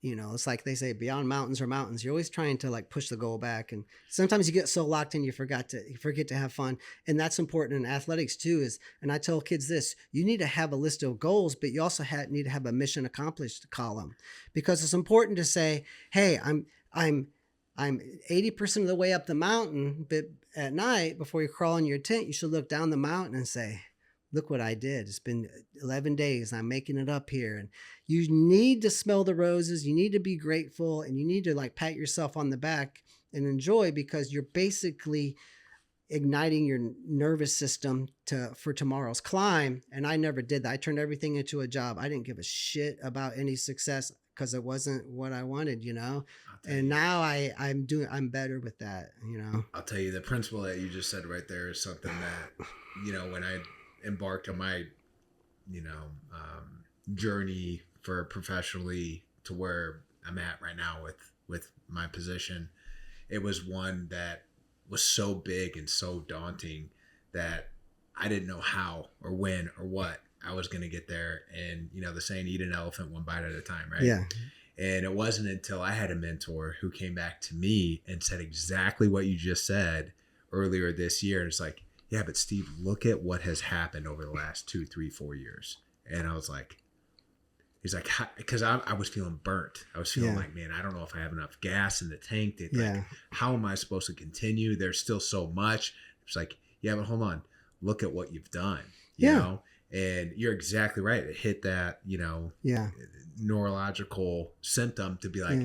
you know, it's like they say beyond mountains are mountains. You're always trying to like push the goal back. And sometimes you get so locked in, you forget to have fun. And that's important in athletics too and I tell kids this, you need to have a list of goals, but you also need to have a mission accomplished column, because it's important to say, hey, I'm 80% of the way up the mountain, but at night before you crawl in your tent, you should look down the mountain and say, look what I did. It's been 11 days. I'm making it up here. And you need to smell the roses. You need to be grateful, and you need to like pat yourself on the back and enjoy, because you're basically igniting your nervous system for tomorrow's climb. And I never did that. I turned everything into a job. I didn't give a shit about any success because it wasn't what I wanted, you know? And now I'm better with that, you know? I'll tell you, the principle that you just said right there is something that, you know, when I embarked on my, you know, journey for professionally to where I'm at right now with my position, it was one that was so big and so daunting that I didn't know how or when or what I was going to get there. And, you know, the saying, eat an elephant one bite at a time, right? Yeah. And it wasn't until I had a mentor who came back to me and said exactly what you just said earlier this year. And it's like, yeah, but Steve, look at what has happened over the last 2, 3, 4 years. And I was like, He's like, because I was feeling burnt. I was feeling like, man, I don't know if I have enough gas in the tank. Like, how am I supposed to continue? There's still so much. It's like, yeah, but hold on. Look at what you've done, you know? And you're exactly right. It hit that, neurological symptom to be like,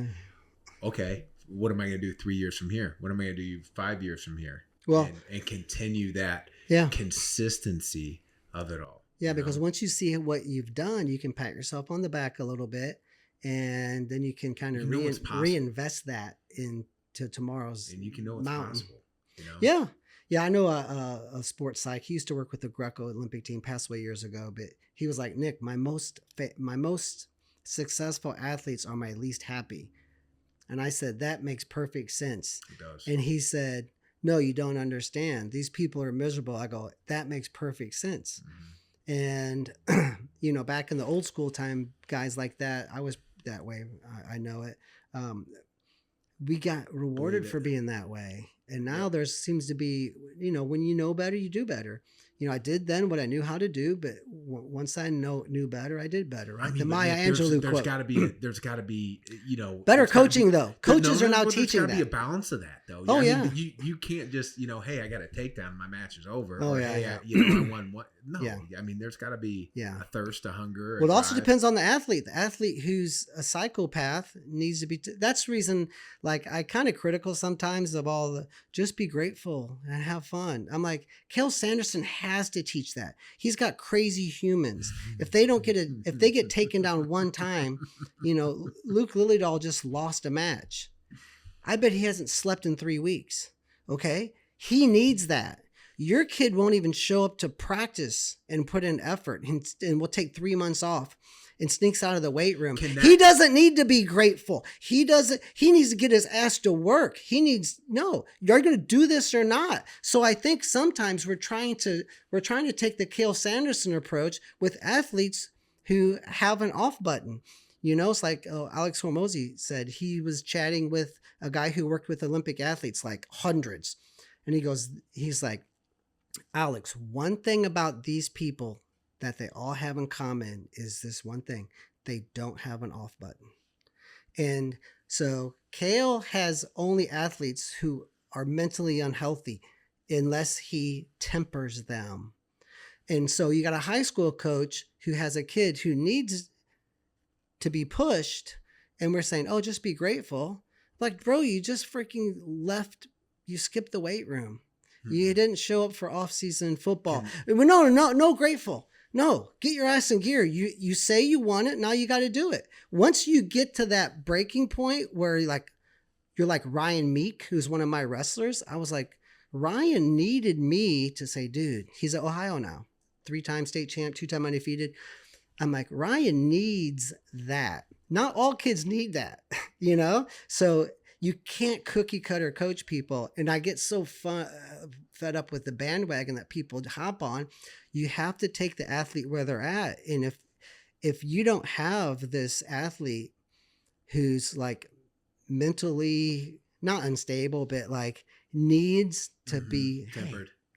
okay, what am I going to do 3 years from here? What am I going to do 5 years from here? Well, and continue that consistency of it all. Yeah, because once you see what you've done, you can pat yourself on the back a little bit, and then you can kind of reinvest that into tomorrow's and you can know what's possible. Yeah. I know a sports psych. He used to work with the Greco Olympic team, passed away years ago, but he was like, Nick, my most successful athletes are my least happy. And I said, that makes perfect sense. It does. And he said, no, you don't understand. These people are miserable. I go, that makes perfect sense. Mm-hmm. And, back in the old school time, guys like that, I was that way. I know it. We got rewarded for being that way. And now there seems to be, when you know better, you do better. I did then what I knew how to do, but once I knew better, I did better. Right? The Maya Angelou quote. There's got to be, better coaching though. Coaches are now teaching that. There's got to be a balance of that though. Oh, You can't just, hey, I got a takedown, my match is over. Oh, or, yeah. Hey, I won one. No, there's got to be a thirst, a hunger. Well, it also depends on the athlete. The athlete who's a psychopath needs to be. That's the reason. Like I kind of critical sometimes of all the just be grateful and have fun. I'm like Cael Sanderson has to teach that. He's got crazy humans. If they get taken down one time, Luke Lillidahl just lost a match. I bet he hasn't slept in 3 weeks. Okay, he needs that. Your kid won't even show up to practice and put in effort and will take 3 months off and sneaks out of the weight room. He doesn't need to be grateful. He needs to get his ass to work. You're going to do this or not. So I think sometimes we're trying to take the Cael Sanderson approach with athletes who have an off button. It's like Alex Hormozy said he was chatting with a guy who worked with Olympic athletes, like hundreds. And he's like, Alex, one thing about these people that they all have in common is this one thing. They don't have an off button. And so Cael has only athletes who are mentally unhealthy unless he tempers them. And so you got a high school coach who has a kid who needs to be pushed. And we're saying, oh, just be grateful. Like, bro, you just freaking you skipped the weight room. You didn't show up for off-season football. No, grateful. No, get your ass in gear. You say you want it, now you got to do it. Once you get to that breaking point where you're like Ryan Meek, who's one of my wrestlers, I was like, Ryan needed me to say, dude, he's at Ohio now. 3-time state champ, 2-time undefeated. I'm like, Ryan needs that. Not all kids need that, So you can't cookie cutter coach people. And I get so fed up with the bandwagon that people hop on. You have to take the athlete where they're at. And if you don't have this athlete who's like mentally not unstable, but like needs to be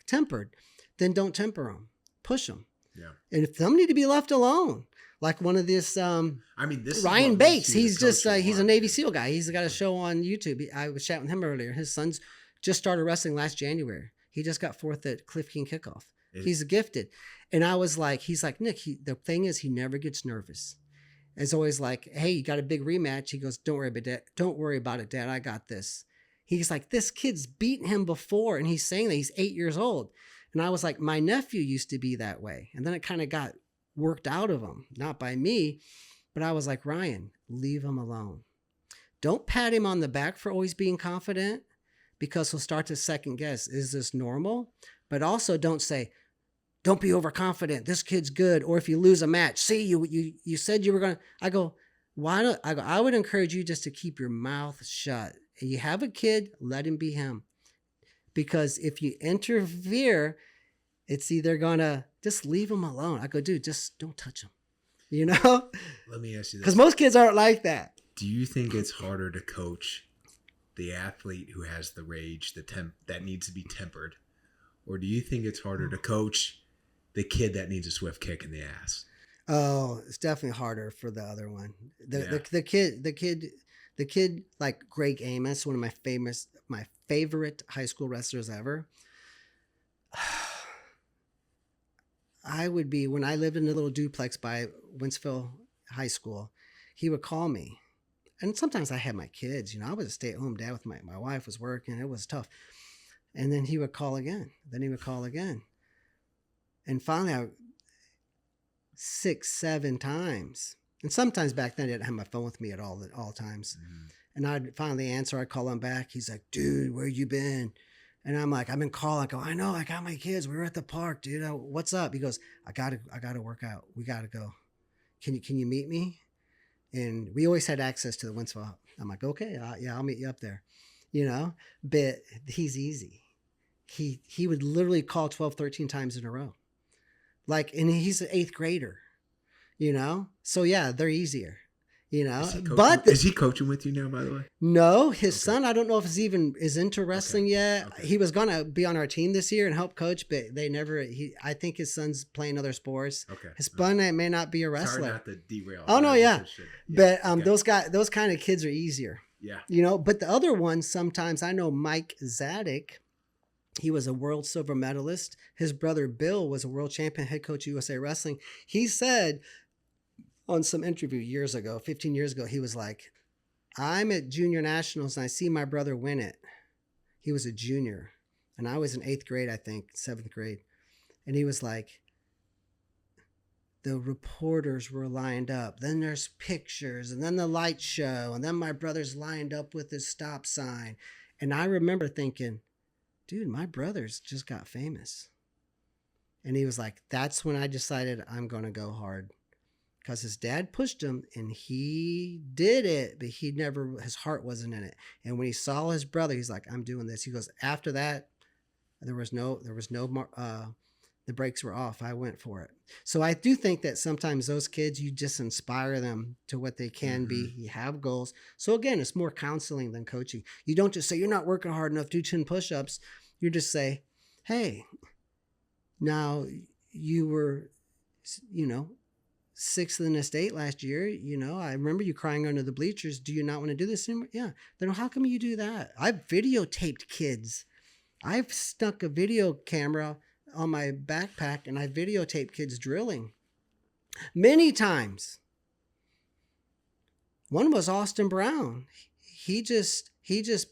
tempered, then don't temper them, push them. Yeah. And if some need to be left alone, like one of this, this Ryan Bates, he's just, he's a Navy SEAL guy. He's got a show on YouTube. I was chatting with him earlier. His son's just started wrestling last January. He just got 4th at Cliff King Kickoff. He's gifted. And I was like, he's like, Nick, the thing is he never gets nervous. It's always like, hey, you got a big rematch. He goes, don't worry about it, Dad. I got this. He's like, this kid's beaten him before. And he's saying that he's 8 years old. And I was like, my nephew used to be that way. And then it kind of got worked out of him, not by me, but I was like, Ryan, leave him alone. Don't pat him on the back for always being confident, because he'll start to second guess, is this normal? But also don't say, don't be overconfident, this kid's good. Or if you lose a match, see, you said you were going to, I go, I would encourage you just to keep your mouth shut. And you have a kid, let him be him. Because if you interfere, it's either gonna just leave him alone. I go, dude, just don't touch him. Let me ask you this. Because most kids aren't like that. Do you think it's harder to coach the athlete who has the rage, that needs to be tempered? Or do you think it's harder to coach the kid that needs a swift kick in the ass? Oh, it's definitely harder for the other one. Yeah. The kid like Greg Amos, one of my favorite high school wrestlers ever. I would be, when I lived in a little duplex by Winsville High School, he would call me. And sometimes I had my kids, I was a stay-at-home dad with my wife was working. It was tough. And then he would call again. And finally, 6, 7 times. And sometimes back then I didn't have my phone with me at all times. Mm-hmm. And I'd finally answer. I'd call him back. He's like, dude, where you been? And I'm like, I've been calling. I go, I know, I got my kids. We were at the park, dude. What's up? He goes, I gotta work out. We gotta go. Can you meet me? And we always had access to the Winsville. I'm like, okay, I'll meet you up there. But he's easy. He would literally call 12, 13 times in a row. Like, and he's an 8th grader, So yeah, they're easier, Is he coaching with you now, by the way? No, his son, I don't know if is into wrestling yet. Okay. He was going to be on our team this year and help coach, but I think his son's playing other sports. Okay. His son may not be a wrestler. Sorry not to derail. Oh no, yeah. But okay. those kind of kids are easier. Yeah. But the other ones, sometimes I know Mike Zadek, he was a world silver medalist. His brother Bill was a world champion, head coach of USA Wrestling. He said on some interview 15 years ago, he was like, I'm at junior nationals and I see my brother win it. He was a junior and I was in 8th grade, I think, 7th grade. And he was like, the reporters were lined up. Then there's pictures and then the light show. And then my brother's lined up with his stop sign. And I remember thinking, dude, my brother's just got famous. And he was like, that's when I decided I'm going to go hard. Because his dad pushed him and he did it, but his heart wasn't in it. And when he saw his brother, he's like, I'm doing this. He goes, after that, there was no more, the brakes were off. I went for it. So I do think that sometimes those kids, you just inspire them to what they can be. You have goals. So again, it's more counseling than coaching. You don't just say, you're not working hard enough, do 10 push-ups. You just say, hey, now you were, 6th in the state last year. I remember you crying under the bleachers. Do you not want to do this anymore? Yeah. Then how come you do that? I've videotaped kids. I've stuck a video camera on my backpack and I videotaped kids drilling many times. One was Austin Brown. He just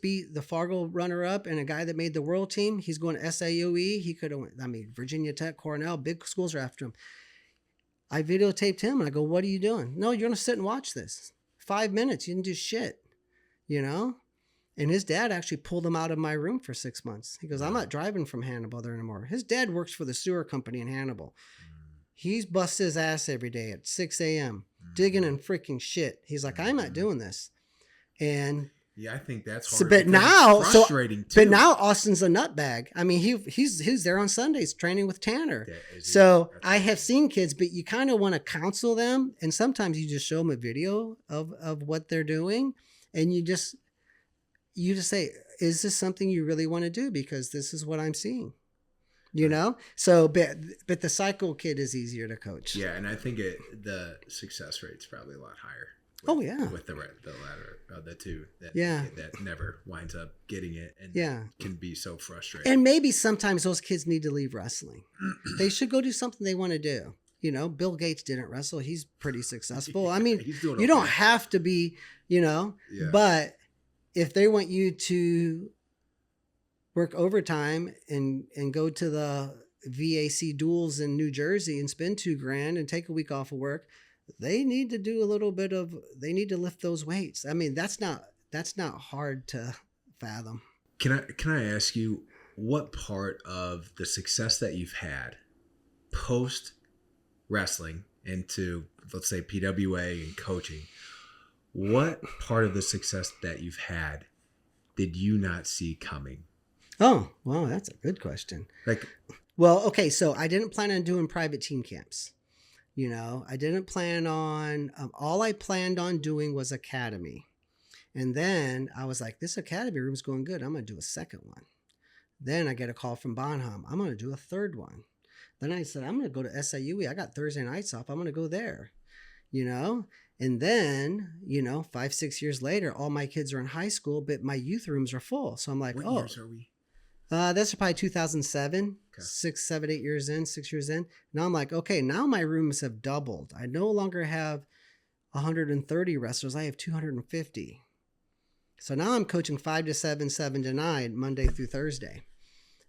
beat the Fargo runner-up and a guy that made the world team. He's going to SAUE. He could have went, Virginia Tech, Cornell, big schools are after him. I videotaped him and I go, what are you doing? No, you're going to sit and watch this. 5 minutes. You didn't do shit, And his dad actually pulled him out of my room for 6 months. He goes, I'm not driving from Hannibal there anymore. His dad works for the sewer company in Hannibal. He's busted his ass every day at 6 a.m. digging in freaking shit. He's like, I'm not doing this. And yeah, I think that's hard. So, but now, frustrating too. But now Austin's a nutbag. I mean, he's there on Sundays training with Tanner. So I have seen kids, but you kind of want to counsel them, and sometimes you just show them a video of what they're doing, and you just say, is this something you really want to do? Because this is what I'm seeing. So but the cycle kid is easier to coach. Yeah, and I think the success rate's probably a lot higher. With the latter of the two that never winds up getting it and can be so frustrating. And maybe sometimes those kids need to leave wrestling. They should go do something they want to do. Bill Gates didn't wrestle. He's pretty successful. I mean, you don't have to be, but if they want you to work overtime and go to the VAC duels in New Jersey and spend $2,000 and take a week off of work, they need to do they need to lift those weights. I mean, that's not hard to fathom. Can I ask you, what part of the success that you've had post wrestling into, let's say, PWA and coaching, what part of the success that you've had did you not see coming? Oh, well, that's a good question. Okay, so I didn't plan on doing private team camps. I didn't plan on, all I planned on doing was academy. And then I was like, this academy room's going good. I'm going to do a second one. Then I get a call from Bonham. I'm going to do a third one. Then I said, I'm going to go to SIUE. I got Thursday nights off. I'm going to go there, you know? And then, 5-6 years later, all my kids are in high school, but my youth rooms are full. So I'm like, What years are we? That's probably 2007, Okay. 6 years in. Now I'm like, okay, now my rooms have doubled. I no longer have 130 wrestlers. I have 250. So now I'm coaching 5 to 7, 7 to 9, Monday through Thursday.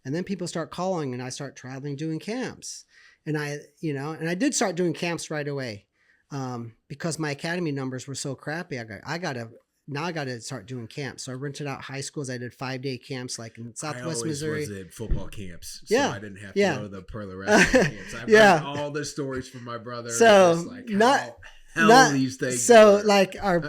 And then people start calling and I start traveling, doing camps. And I did start doing camps right away. Because my academy numbers were so crappy. I got to start doing camps. So I rented out high schools. I did 5-day camps like in Southwest Missouri. I always was at football camps. So Yeah. I didn't have to Yeah. go to the Purler Wrestling camps. I've heard all the stories from my brother. So just like not these things. So work. like and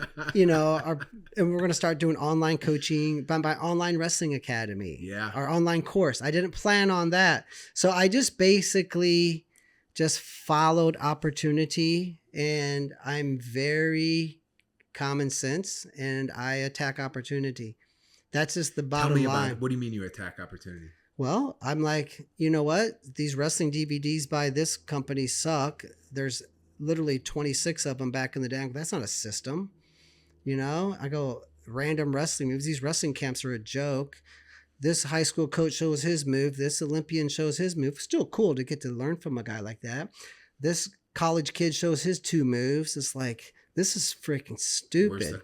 we're going to start doing online coaching by Online Wrestling Academy. Yeah. Our online course. I didn't plan on that. So I just basically just followed opportunity, and I'm very common sense and I attack opportunity. That's just the bottom Tell me line. about it. What do you mean you attack opportunity? Well, I'm like, you know what? These wrestling DVDs by this company suck. There's literally 26 of them back in the day. That's not a system. I go, random wrestling moves. These wrestling camps are a joke. This high school coach shows his move. This Olympian shows his move. Still cool to get to learn from a guy like that. This college kid shows his 2 moves. It's like, this is freaking stupid. Where's the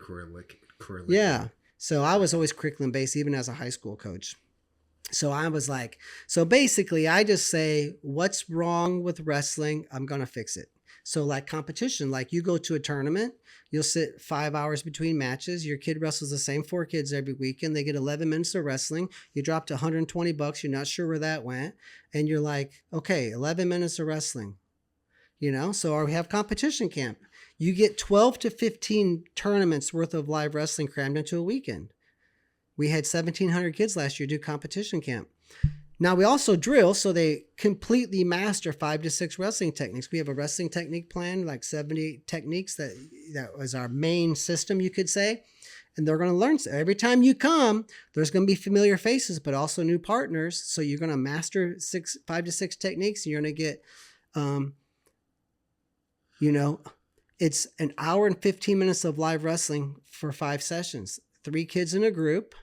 curriculum? Yeah. So I was always curriculum based, even as a high school coach. So I was like, so basically I just say, what's wrong with wrestling? I'm going to fix it. So like competition, like you go to a tournament, you'll sit 5 hours between matches. Your kid wrestles the same 4 kids every weekend. They get 11 minutes of wrestling. You dropped $120. You're not sure where that went. And you're like, okay, 11 minutes of wrestling, so we have competition camp. You get 12 to 15 tournaments worth of live wrestling crammed into a weekend. We had 1,700 kids last year do competition camp. Now we also drill, so they completely master 5 to 6 wrestling techniques. We have a wrestling technique plan, like 70 techniques that was our main system, you could say. And they're going to learn. So every time you come, there's going to be familiar faces, but also new partners. So you're going to master 5 to 6 techniques. And you're going to get, it's an hour and 15 minutes of live wrestling for 5 sessions. 3 kids in a group.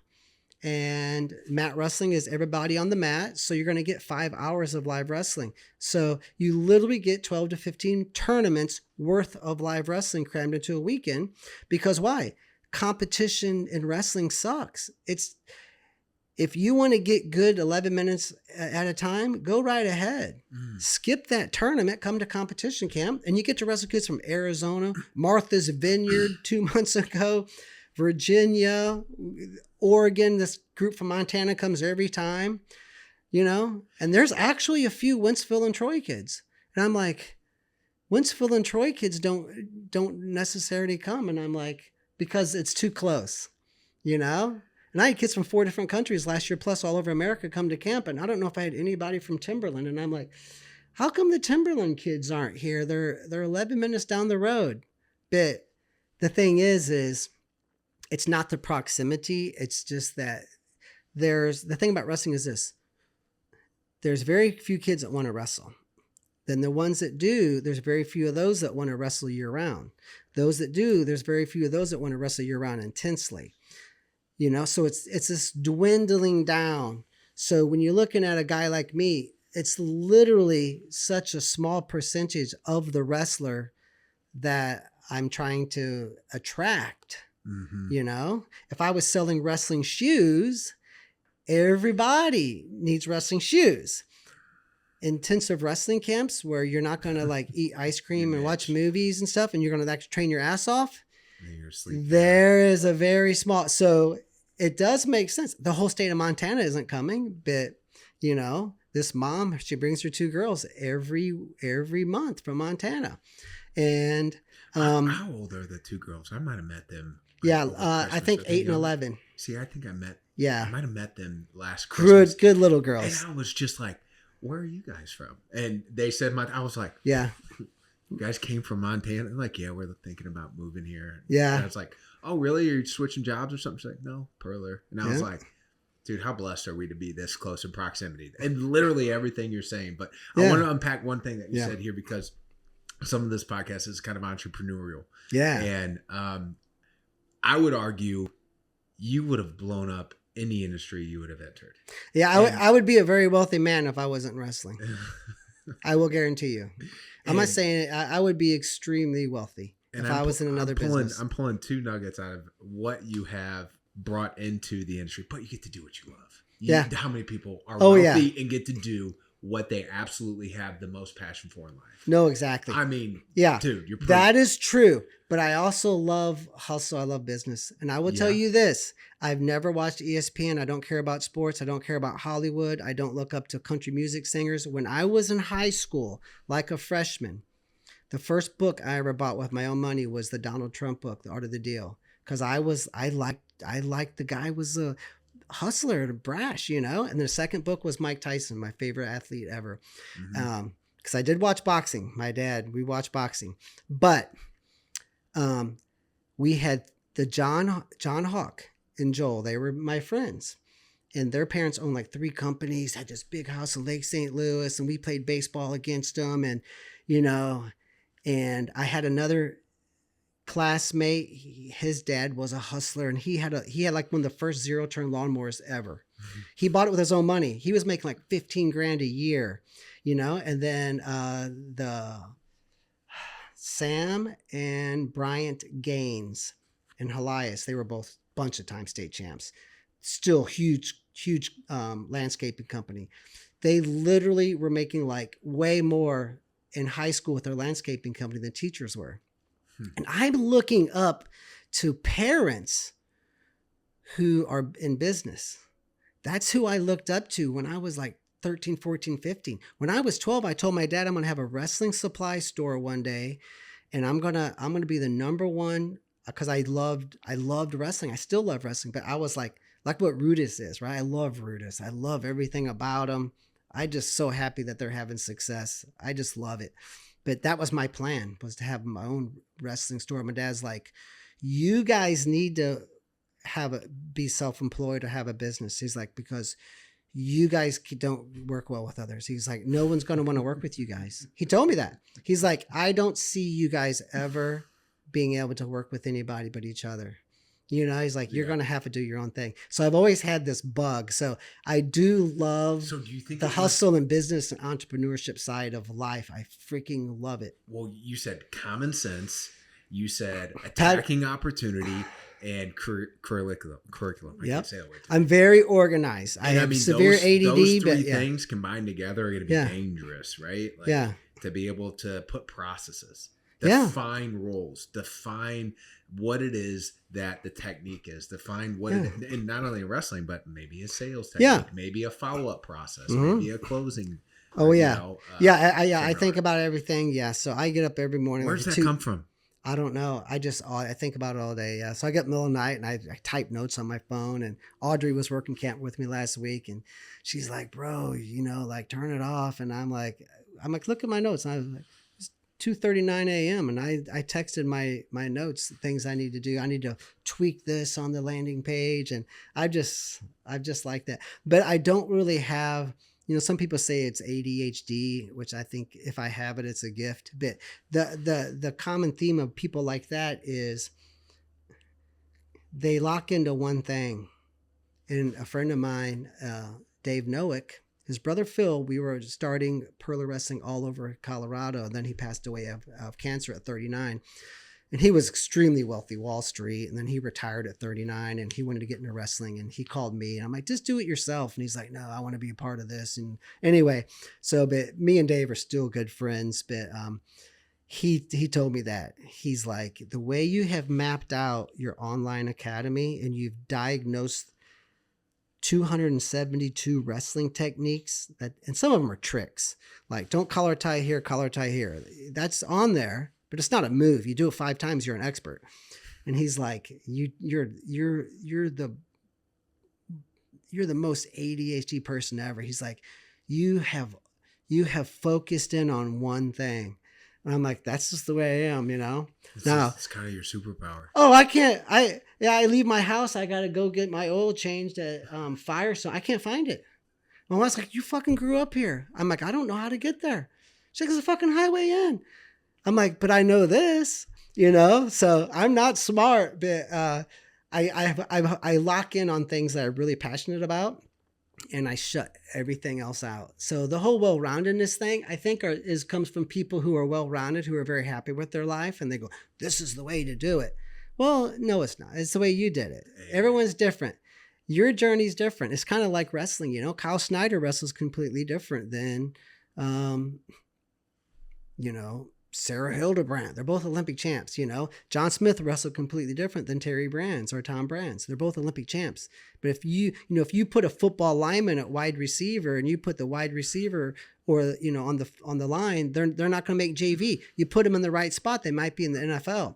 And mat wrestling is everybody on the mat. So you're going to get 5 hours of live wrestling. So you literally get 12 to 15 tournaments worth of live wrestling crammed into a weekend. Because why? Competition in wrestling sucks. If you want to get good 11 minutes at a time, go right ahead. Skip that tournament, come to competition camp, and you get to wrestle kids from Arizona, Martha's Vineyard 2 months ago, Virginia, Oregon. This group from Montana comes every time, and there's actually a few Wentzville and Troy kids. And I'm like, Wentzville and Troy kids don't necessarily come. And I'm like, because it's too close, And I had kids from 4 different countries last year, plus all over America, come to camp. And I don't know if I had anybody from Timberland. And I'm like, how come the Timberland kids aren't here? They're 11 minutes down the road. But the thing is it's not the proximity. It's just that the thing about wrestling is this. There's very few kids that want to wrestle. Then the ones that do, there's very few of those that want to wrestle year round. Those that do, there's very few of those that want to wrestle year round intensely. So it's this dwindling down. So when you're looking at a guy like me, it's literally such a small percentage of the wrestler that I'm trying to attract. Mm-hmm. If I was selling wrestling shoes, everybody needs wrestling shoes. Intensive wrestling camps where you're not going to like eat ice cream and watch movies and stuff, and you're going to actually train your ass off. There is a very small, so it does make sense. The whole state of Montana isn't coming, but this mom, she brings her 2 girls every month from Montana. And how old are the 2 girls? I might have met them. I think 8 and 11. See, I think I might have met them last Christmas. Good little girls. And I was just like, where are you guys from? And they said, I was like, yeah. You guys came from Montana? I'm like, yeah, we're thinking about moving here. Yeah. And I was like, oh, really? Are you switching jobs or something? She's like, no, Purler. And I was like, Dude, how blessed are we to be this close in proximity? And literally everything you're saying. But Yeah. I want to unpack one thing that you Yeah. said here, because some of this podcast is kind of entrepreneurial. Yeah. And I would argue you would have blown up in the industry you would have entered. Yeah, I would be a very wealthy man if I wasn't wrestling. I will guarantee you. I'm not saying it, I would be extremely wealthy if I was in another business. I'm pulling two nuggets out of what you have brought into the industry, but you get to do what you love. How many people are wealthy and get to do what they absolutely have the most passion for in life? No, exactly. I mean, yeah, dude, you're that is true. But I also love hustle. I love business. And I will tell you this. I've never watched ESPN. I don't care about sports. I don't care about Hollywood. I don't look up to country music singers. When I was in high school, like a freshman, the first book I ever bought with my own money was the Donald Trump book, The Art of the Deal. Because I liked the guy was a hustler, brash, you know. And the second book was Mike Tyson, my favorite athlete ever. Because I did watch boxing. We watched boxing. But we had the John Hawk and Joel. They were my friends. And their parents owned like 3 companies, had this big house in Lake St. Louis. And we played baseball against them. And, you know, and I had another classmate, his dad was a hustler, and he had like one of the first 0-turn lawnmowers ever. He bought it with his own money. He was making like $15,000 a year, you know. And then the Sam and Bryant Gaines and Helias, they were both bunch of time state champs. Still huge landscaping company. They literally were making like way more in high school with their landscaping company than teachers were. And I'm looking up to parents who are in business. That's who I looked up to when I was like 13, 14, 15. When I was 12, I told my dad I'm going to have a wrestling supply store one day, and I'm going to be the number one, because I loved wrestling. I still love wrestling, but I was like what Rudis is, right? I love Rudis. I love everything about them. I'm just so happy that they're having success. I just love it. But that was my plan, was to have my own wrestling store. My dad's like, you guys need to be self-employed or have a business. He's like, because you guys don't work well with others. He's like, no one's going to want to work with you guys. He told me that. He's like, I don't see you guys ever being able to work with anybody but each other. You know, he's like, you're going to have to do your own thing. So I've always had this bug. So I do love the hustle and business and entrepreneurship side of life. I freaking love it. Well, you said common sense. You said attacking opportunity and curriculum. I can't say that word. I'm very organized. I have severe ADD. Those three things combined together are going to be dangerous, right? Like, to be able to put processes, define roles, define what it is that the technique is, define what it is, and not only in wrestling, but maybe a sales technique, maybe a follow-up process, maybe a closing. I think about everything. Yeah. So I get up every morning. Where does that come from? I don't know. I think about it all day. Yeah. So I get in the middle of the night and I type notes on my phone, and Audrey was working camp with me last week, and she's like, bro, you know, like turn it off. And I'm like, look at my notes. And I was like, 2:39 a.m. and I texted my notes, things I need to do. I need to tweak this on the landing page, and I just like that. But I don't really have, you know, some people say it's ADHD, which I think if I have it, it's a gift. But the common theme of people like that is they lock into one thing. And a friend of mine, Dave Nowick, his brother Phil, we were starting Purler Wrestling all over Colorado. And then he passed away of cancer at 39. And he was extremely wealthy, Wall Street. And then he retired at 39 and he wanted to get into wrestling. And he called me and I'm like, just do it yourself. And he's like, no, I want to be a part of this. And anyway, but me and Dave are still good friends. But he told me that. He's like, the way you have mapped out your online academy and you've diagnosed 272 wrestling techniques, and some of them are tricks, like don't collar tie here, collar tie here. That's on there, but it's not a move. You do it 5 times, you're an expert. And he's like, you're the most ADHD person ever. He's like, you have focused in on one thing. And I'm like, that's just the way I am, you know? It's kind of your superpower. Oh, I can't. I leave my house. I got to go get my oil changed at Firestone. I can't find it. My wife's like, you fucking grew up here. I'm like, I don't know how to get there. She's like, it's a fucking highway in. I'm like, but I know this, you know? So I'm not smart, but I lock in on things that I'm really passionate about, and I shut everything else out. So the whole well-roundedness thing, I think, comes from people who are well-rounded, who are very happy with their life, and they go, this is the way to do it. Well, no, it's not. It's the way you did it. Everyone's different. Your journey's different. It's kind of like wrestling, you know? Kyle Snyder wrestles completely different than, you know, Sarah Hildebrandt. They're both Olympic champs, you know. John Smith wrestled completely different than Terry Brands or Tom Brands. They're both Olympic champs. But if you put a football lineman at wide receiver and you put the wide receiver or, you know, on the line, they're not going to make JV. You put them in the right spot, they might be in the NFL.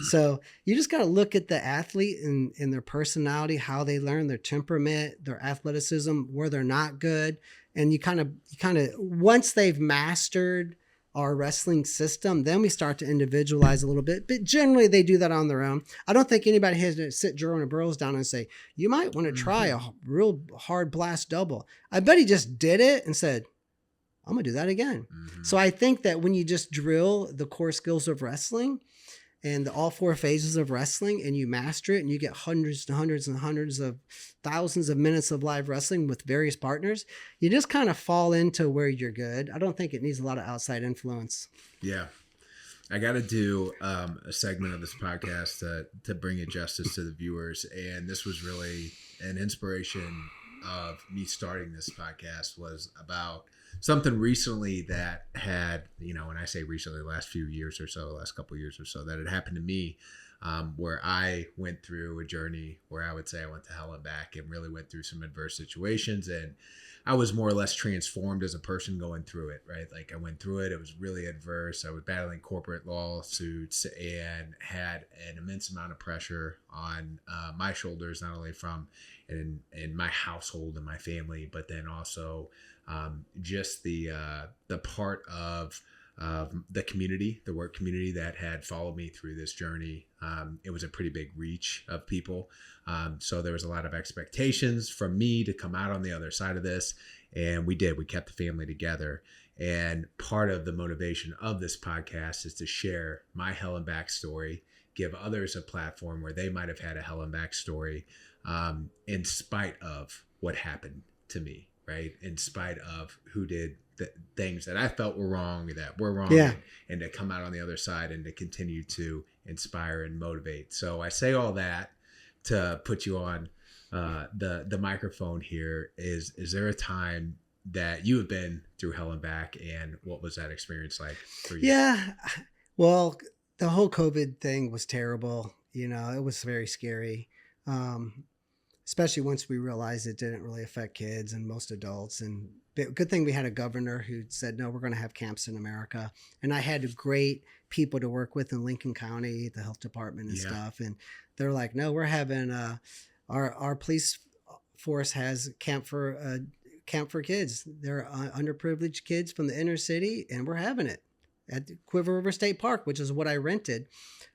So you just got to look at the athlete and their personality, how they learn, their temperament, their athleticism, where they're not good. And you kind of once they've mastered our wrestling system, then we start to individualize a little bit. But generally, they do that on their own. I don't think anybody has to sit Jerome Burroughs down and say, you might want to try a real hard blast double. I bet he just did it and said, I'm going to do that again. Mm-hmm. So I think that when you just drill the core skills of wrestling and all four phases of wrestling and you master it and you get hundreds and hundreds and hundreds of thousands of minutes of live wrestling with various partners, you just kind of fall into where you're good. I don't think it needs a lot of outside influence. Yeah. I got to do a segment of this podcast to bring it justice to the viewers. And this was really an inspiration of me starting this podcast, was about something recently that had, you know, when I say recently, last few years or so, last couple of years or so, that had happened to me, where I went through a journey where I would say I went to hell and back and really went through some adverse situations. And I was more or less transformed as a person going through it, right? Like I went through it. It was really adverse. I was battling corporate lawsuits and had an immense amount of pressure on my shoulders, not only from in my household and my family, but then also just the part of the community, the work community that had followed me through this journey. It was a pretty big reach of people. So there was a lot of expectations from me to come out on the other side of this. And we did. We kept the family together. And part of the motivation of this podcast is to share my hell and back story, give others a platform where they might have had a hell and back story, in spite of what happened to me, right? In spite of who did the things that I felt were wrong, Yeah. and to come out on the other side and to continue to inspire and motivate. So I say all that to put you on the microphone here. Is there a time that you have been through hell and back, and what was that experience like for you? Yeah. Well, the whole COVID thing was terrible. You know, it was very scary. Especially once we realized it didn't really affect kids and most adults. And good thing we had a governor who said, no, we're going to have camps in America. And I had great people to work with in Lincoln County, the health department and stuff. And they're like, no, we're having our police force has camp for kids. They're underprivileged kids from the inner city, and we're having it at Quiver River State Park, which is what I rented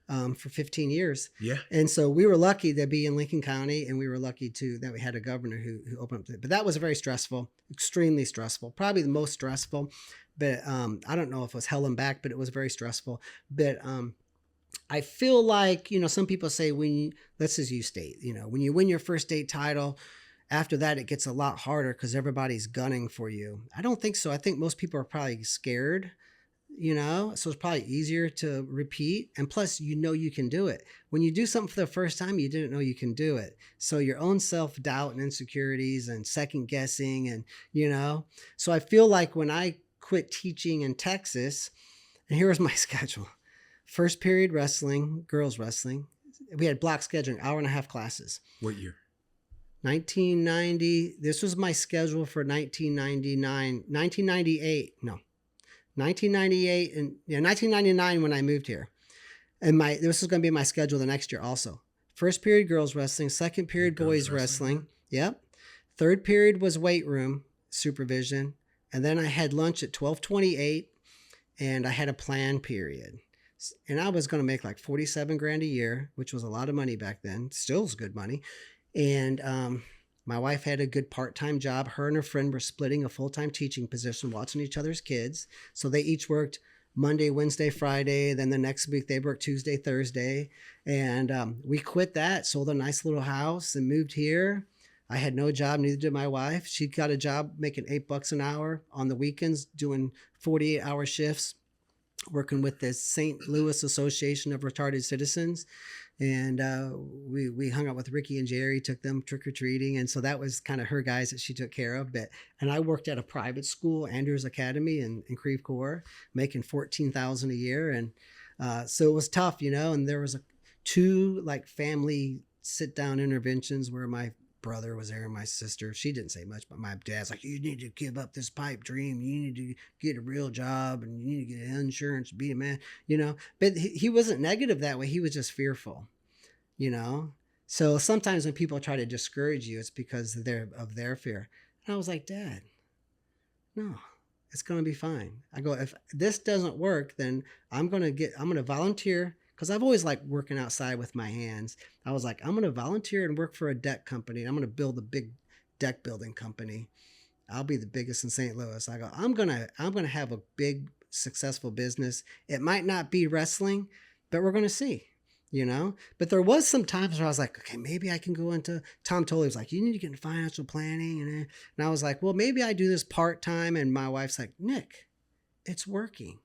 for 15 years. Yeah. And so we were lucky to be in Lincoln County, and we were lucky that we had a governor who opened up. But that was very stressful, extremely stressful, probably the most stressful. But I don't know if it was hell and back, but it was very stressful. But I feel like, you know, some people say let's just use state, you know, when you win your first state title, after that, it gets a lot harder because everybody's gunning for you. I don't think so. I think most people are probably scared, you know, so it's probably easier to repeat. And plus, you know, you can do it. When you do something for the first time, you didn't know you can do it. So your own self-doubt and insecurities and second guessing and, you know, so I feel like when I quit teaching in Texas, and here was my schedule. First period wrestling, girls wrestling. We had block scheduling, hour and a half classes. What year? 1990. This was my schedule for 1998. No. 1998 and 1999 when I moved here. And this was going to be my schedule the next year also. First period girls wrestling, second period boys wrestling. Yep. Third period was weight room supervision. And then I had lunch at 12:28. and I had a plan period. And I was going to make like 47 grand a year, which was a lot of money back then. Still is good money. And my wife had a good part-time job. Her and her friend were splitting a full-time teaching position, watching each other's kids. So they each worked Monday, Wednesday, Friday. Then the next week they worked Tuesday, Thursday. And we quit that, sold a nice little house and moved here. I had no job, neither did my wife. She got a job making $8 an hour on the weekends, doing 48-hour shifts, working with the St. Louis Association of Retarded Citizens. And we hung out with Ricky and Jerry, took them trick-or-treating. And so that was kind of her guys that she took care of. And I worked at a private school, Andrews Academy in Creve Coeur, making $14,000 a year. And so it was tough, and there was two like family sit-down interventions where my brother was there and my sister. She didn't say much, but my dad's like, you need to give up this pipe dream. You need to get a real job and you need to get insurance, be a man, But he wasn't negative that way. He was just fearful, So sometimes when people try to discourage you, it's because of their fear. And I was like, Dad, no, it's going to be fine. I go, if this doesn't work, then I'm going to volunteer. Because I've always liked working outside with my hands. I was like, I'm going to volunteer and work for a deck company. I'm going to build a big deck building company. I'll be the biggest in St. Louis. I go, I'm going to have a big successful business. It might not be wrestling, but we're going to see, But there was some times where I was like, okay, maybe I can go into, Tom Tolley was like, you need to get into financial planning. And I was like, well, maybe I do this part-time. And my wife's like, Nick, it's working.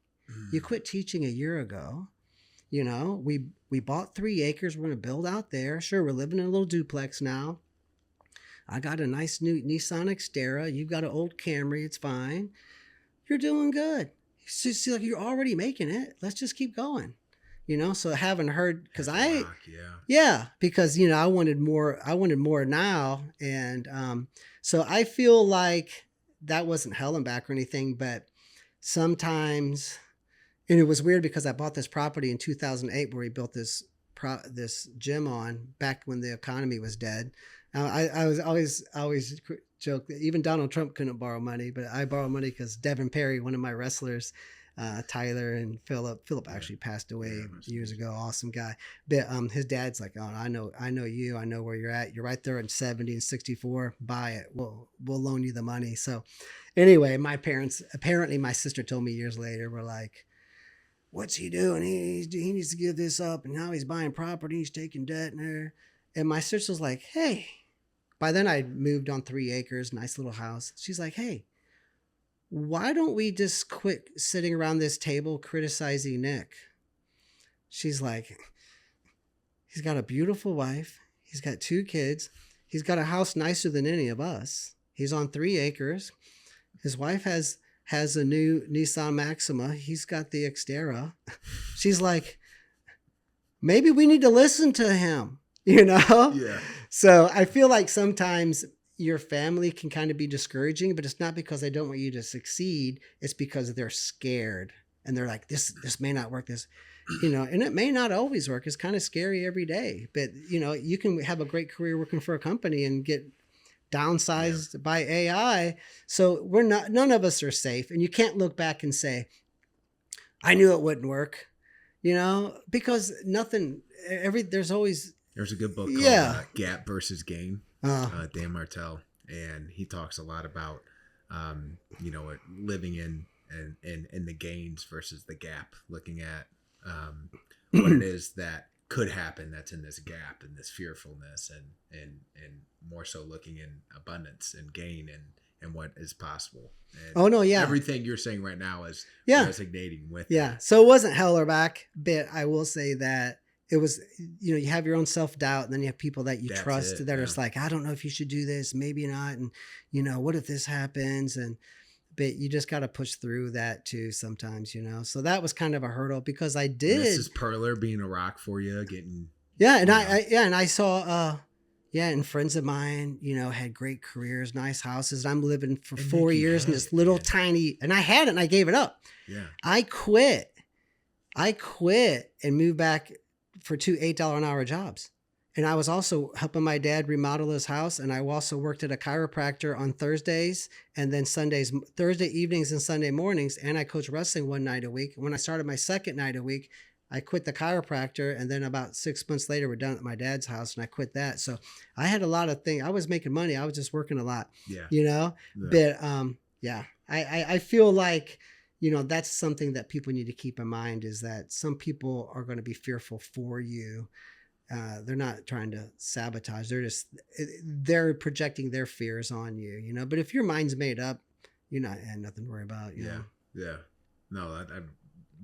You quit teaching a year ago. We bought 3 acres. We're going to build out there. Sure, we're living in a little duplex now. I got a nice new Nissan Xterra. You've got an old Camry. It's fine. You're doing good. It's just like you're already making it. Let's just keep going. So I haven't heard because because I wanted more. I wanted more now, and so I feel like that wasn't held back or anything, but sometimes. And it was weird because I bought this property in 2008 where we built this gym on back when the economy was dead. I was always joke that even Donald Trump couldn't borrow money, but I borrowed money because Devin Perry, one of my wrestlers, Tyler and Philip actually passed away years ago. Awesome guy. But his dad's like, oh, I know you. I know where you're at. You're right there in 70 and 64. Buy it. We'll loan you the money. So anyway, my parents, apparently my sister told me years later, were like, what's he doing? He needs to give this up. And now he's buying property. He's taking debt in there. And my sister's like, hey, by then I moved on 3 acres, nice little house. She's like, hey, why don't we just quit sitting around this table criticizing Nick? She's like, he's got a beautiful wife. He's got 2 kids. He's got a house nicer than any of us. He's on 3 acres. His wife has a new Nissan Maxima. He's got the Xterra. She's like, maybe we need to listen to him, Yeah. So I feel like sometimes your family can kind of be discouraging, but it's not because they don't want you to succeed. It's because they're scared and they're like, this may not work. And it may not always work. It's kind of scary every day, but you can have a great career working for a company and get downsized by AI. So none of us are safe. And you can't look back and say, I knew it wouldn't work, because there's a good book called Gap versus Gain, Dan Martell. And he talks a lot about, living in the gains versus the gap, looking at what it is that could happen that's in this gap and this fearfulness and more so looking in abundance and gain and what is possible. And everything you're saying right now is resonating with that. So it wasn't hell or back, but I will say that it was, you have your own self-doubt and then you have people that you trust that are just like, I don't know if you should do this, maybe not. And what if this happens? But you just got to push through that too sometimes, So that was kind of a hurdle because I did. And this is Purler being a rock for you, getting. Yeah. And I saw, and friends of mine, had great careers, nice houses. I'm living for 4 years in this little tiny, and I had it and I gave it up. Yeah. I quit and moved back for 2 $8 an hour jobs. And I was also helping my dad remodel his house. And I also worked at a chiropractor on Thursdays and then Thursday evenings and Sunday mornings. And I coached wrestling one night a week. When I started my second night a week, I quit the chiropractor. And then about 6 months later, we're done at my dad's house and I quit that. So I had a lot of things. I was making money. I was just working a lot, Yeah. But I feel like, that's something that people need to keep in mind is that some people are going to be fearful for you. They're not trying to sabotage. They're projecting their fears on you, but if your mind's made up, you're not had nothing to worry about. You know? Yeah. No, I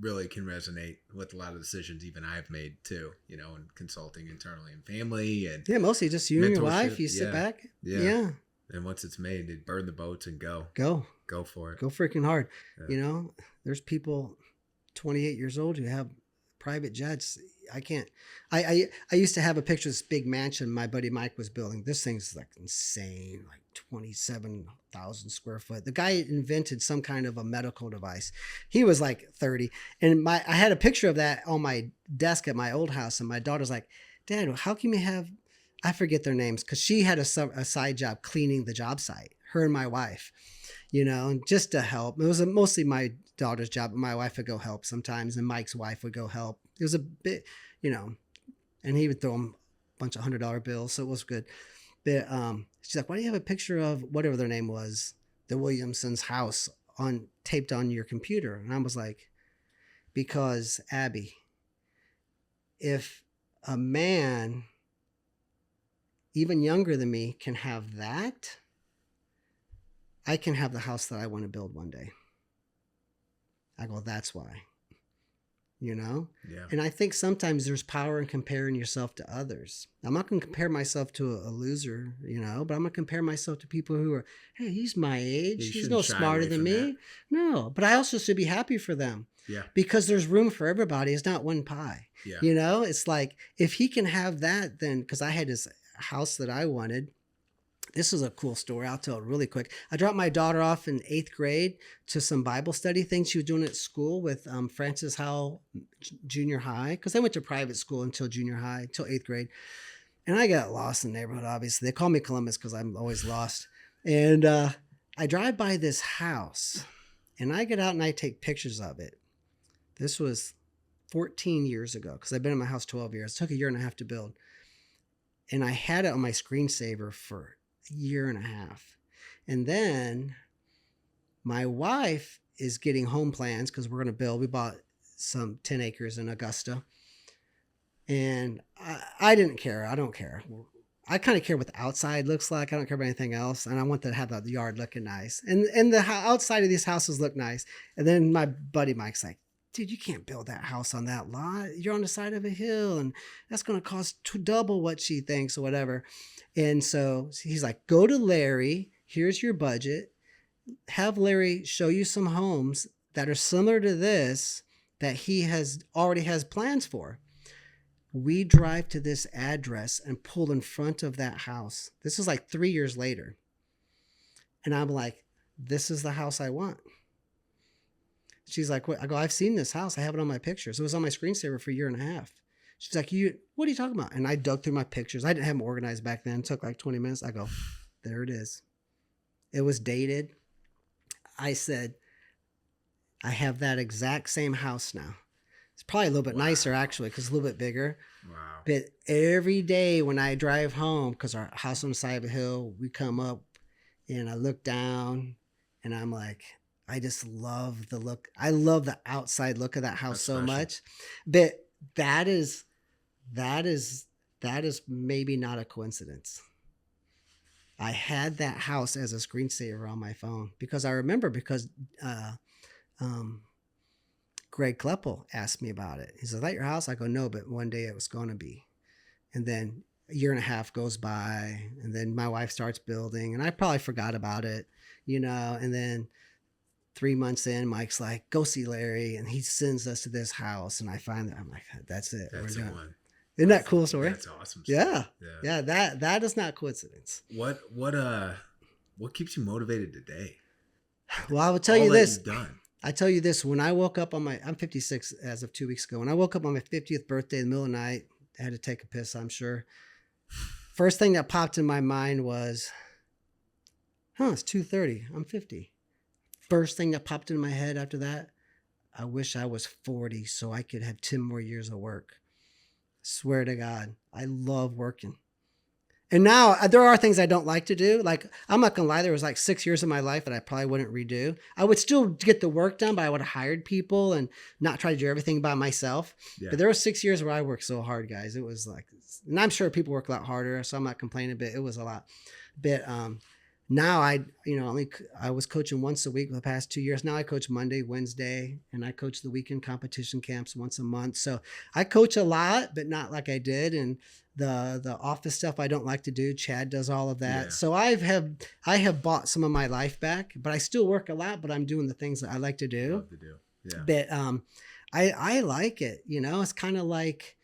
really can resonate with a lot of decisions even I've made too, in consulting internally and family and mostly just you and your wife, you sit back. Yeah. And once it's made, they burn the boats and go for it. Go freaking hard. Yeah. There's people 28 years old who have private jets. I can't. I used to have a picture of this big mansion my buddy Mike was building. This thing's like insane, like 27,000 square foot. The guy invented some kind of a medical device. He was like 30. And I had a picture of that on my desk at my old house. And my daughter's like, Dad, how can you have, I forget their names, because she had a side job cleaning the job site, her and my wife, and just to help. It was mostly my daughter's job, but my wife would go help sometimes, and Mike's wife would go help. It was a bit, and he would throw them a bunch of $100 bills, so it was good. But she's like, why do you have a picture of whatever their name was, the Williamson's house taped on your computer? And I was like, because Abby, if a man even younger than me can have that, I can have the house that I want to build one day. I go, that's why. Yeah. And I think sometimes there's power in comparing yourself to others. I'm not going to compare myself to a loser, but I'm going to compare myself to people who are, hey, he's my age. He's no smarter than me. That. No, but I also should be happy for them. Yeah. Because there's room for everybody. It's not one pie. Yeah. It's like, if he can have that, then, because I had this house that I wanted. This is a cool story. I'll tell it really quick. I dropped my daughter off in 8th grade to some Bible study things she was doing at school with Francis Howell Junior High, because I went to private school until junior high, until 8th grade. And I got lost in the neighborhood, obviously. They call me Columbus because I'm always lost. And I drive by this house, and I get out and I take pictures of it. This was 14 years ago, because I've been in my house 12 years. It took a year and a half to build. And I had it on my screensaver for a year and a half. And then my wife is getting home plans because we're going to build. We bought some 10 acres in Augusta. And I didn't care. I don't care. I kind of care what the outside looks like. I don't care about anything else. And I want to have the yard looking nice. And the outside of these houses look nice. And then my buddy Mike's like, dude, you can't build that house on that lot. You're on the side of a hill, and that's going to cost double what she thinks or whatever. And so he's like, go to Larry. Here's your budget. Have Larry show you some homes that are similar to this that he already has plans for. We drive to this address and pull in front of that house. This is like 3 years later. And I'm like, this is the house I want. She's like, what? I go, I've seen this house. I have it on my pictures. It was on my screensaver for a year and a half. She's like, what are you talking about? And I dug through my pictures. I didn't have them organized back then. It took like 20 minutes. I go, there it is. It was dated. I said, I have that exact same house now. It's probably a little bit nicer, actually, because it's a little bit bigger. Wow. But every day when I drive home, because our house on the side of a hill, we come up and I look down and I'm like, I just love the look. I love the outside look of that house so much. But that is maybe not a coincidence. I had that house as a screensaver on my phone because I remember Greg Kleppel asked me about it. He said, is that your house? I go, no, but one day it was going to be. And then a year and a half goes by, and then my wife starts building, and I probably forgot about it, and then 3 months in, Mike's like, go see Larry. And he sends us to this house. And I find that I'm like, that's it. That's the one. Isn't that cool story? That's awesome. Yeah. That is not coincidence. What keeps you motivated today? Well, I will tell you this. Done. I tell you this, when I woke up I'm 56 as of 2 weeks ago. When I woke up on my 50th birthday in the middle of the night, I had to take a piss, I'm sure. First thing that popped in my mind was, it's 2:30. I'm 50. First thing that popped in my head after that, I wish I was 40 so I could have 10 more years of work. Swear to God, I love working. And now there are things I don't like to do. Like, I'm not going to lie, there was like 6 years of my life that I probably wouldn't redo. I would still get the work done, but I would have hired people and not try to do everything by myself. Yeah. But there were 6 years where I worked so hard, guys. It was like, and I'm sure people work a lot harder, so I'm not complaining, but it was a lot. But now I was coaching once a week for the past 2 years. Now I coach Monday, Wednesday, and I coach the weekend competition camps once a month. So I coach a lot, but not like I did. And the office stuff I don't like to do. Chad does all of that. Yeah. So I have bought some of my life back, but I still work a lot, but I'm doing the things that I like to do. Love to do. Yeah. But I like it. It's kind of like,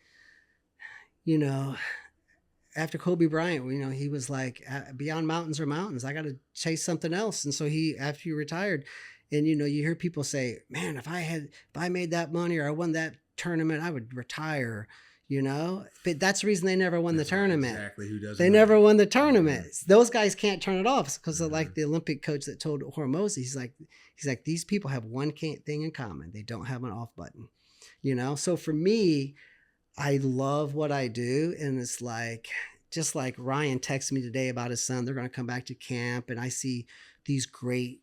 after Kobe Bryant, he was like, beyond mountains are mountains. I got to chase something else. And so after he retired, and you hear people say, man, if I made that money or I won that tournament, I would retire. But that's the reason they never won the tournament. Exactly. Who doesn't? They never won the tournament. Those guys can't turn it off because of like the Olympic coach that told Hormozy, he's like, these people have one thing in common. They don't have an off button, So for me, I love what I do. And it's like, just like Ryan texted me today about his son, they're going to come back to camp. And I see these great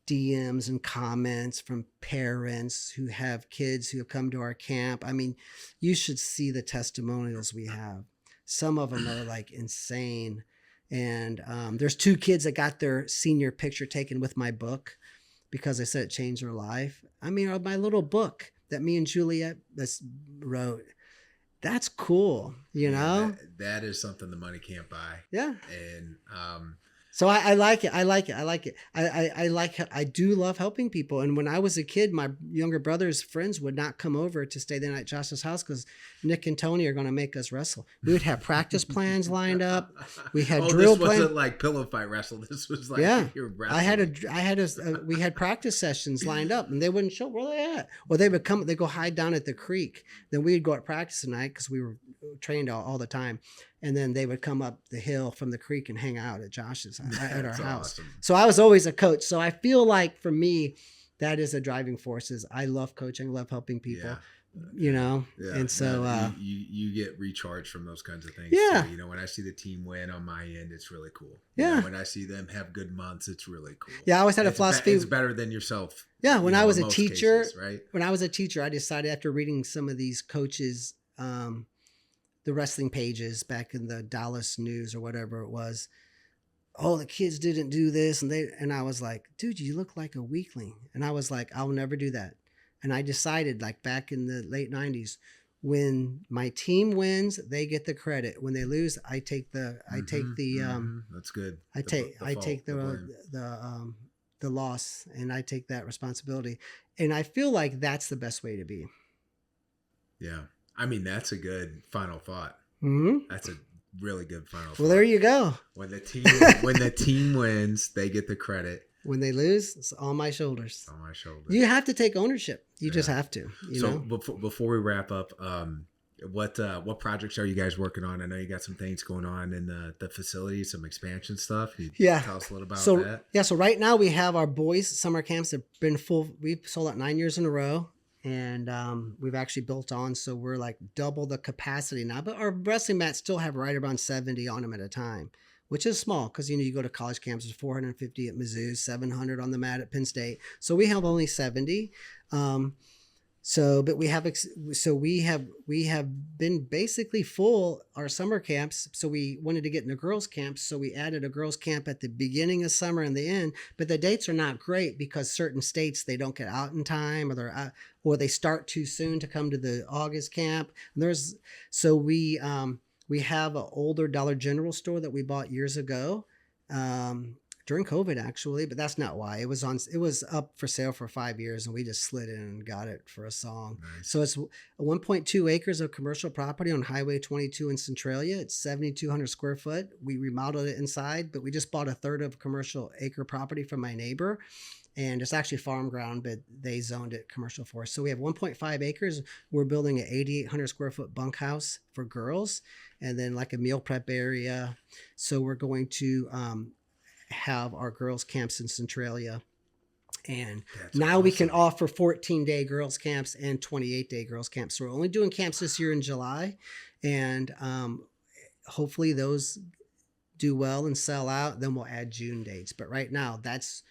DMs and comments from parents who have kids who have come to our camp. I mean, you should see the testimonials we have. Some of them are like insane. And there's 2 kids that got their senior picture taken with my book because I said it changed their life. I mean, my little book that me and Juliet wrote. That's cool, That is something the money can't buy. Yeah. And so I like it. I like it. I do love helping people. And when I was a kid, my younger brother's friends would not come over to stay the night at Josh's house because Nick and Tony are going to make us wrestle. We would have practice plans lined up. We had drill plans. This wasn't like pillow fight wrestle. This was like you're wrestling. We had practice sessions lined up, and they wouldn't show. Where they at? Or they would come. They go hide down at the creek. Then we'd go at practice at night because we were trained all the time. And then they would come up the hill from the creek and hang out at Josh's at our house. Awesome. So I was always a coach. So I feel like for me, that is a driving force. Is I love coaching, love helping people. Yeah. And so you get recharged from those kinds of things. Yeah. So, when I see the team win on my end, it's really cool. Yeah. When I see them have good months, it's really cool. Yeah. I always had a philosophy. It's better than yourself. Yeah. When I was a teacher, cases, right? When I was a teacher, I decided after reading some of these coaches, the wrestling pages back in the Dallas News or whatever it was. Oh, the kids didn't do this. And I was like, dude, you look like a weakling. And I was like, I'll never do that. And I decided like back in the late 90s, when my team wins, they get the credit. When they lose, I take the that's good. I take the loss and I take that responsibility. And I feel like that's the best way to be. Yeah. I mean, that's a good final thought. Mm-hmm. That's a really good final thought. Well, there you go. When the team wins, they get the credit. When they lose, it's on my shoulders. On my shoulders. You have to take ownership. You just have to. So before we wrap up, what projects are you guys working on? I know you got some things going on in the facility, some expansion stuff. Can you tell us a little about that? Yeah. So right now we have our boys summer camps have been full. We've sold out 9 years in a row. And we've actually built on, so we're like double the capacity now. But our wrestling mats still have right around 70 on them at a time, which is small because, you go to college camps, there's 450 at Mizzou, 700 on the mat at Penn State. So we have only 70. But we have been basically full our summer camps. So we wanted to get into girls camps. So we added a girls camp at the beginning of summer and the end, but the dates are not great because certain states, they don't get out in time or they start too soon to come to the August camp. And we have an older Dollar General store that we bought years ago. During COVID, actually, but that's not why. It was up for sale for 5 years, and we just slid in and got it for a song. Nice. So it's 1.2 acres of commercial property on Highway 22 in Centralia. It's 7,200 square foot. We remodeled it inside, but we just bought a third of commercial acre property from my neighbor, and it's actually farm ground, but they zoned it commercial for us. So we have 1.5 acres. We're building an 8,800 square foot bunkhouse for girls, and then like a meal prep area. So we're going to have our girls camps in Centralia. And That's now awesome. we can offer 14-day girls camps and 28-day girls camps. So we're only doing camps this year in July, and hopefully those do well and sell out. Then we'll add June dates. But right now, that's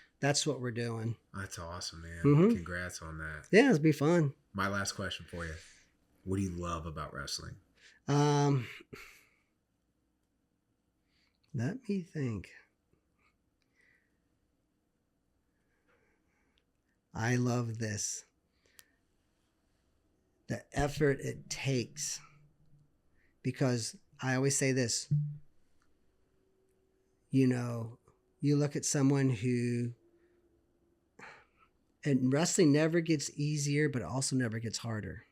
what we're doing. That's awesome, man. Mhm. Congrats on that. Yeah, it'll be fun. My last question for you. What do you love about wrestling? Let me think. I love this. The effort it takes. Because I always say this, you know, you look at someone who, and wrestling never gets easier, but it also never gets harder.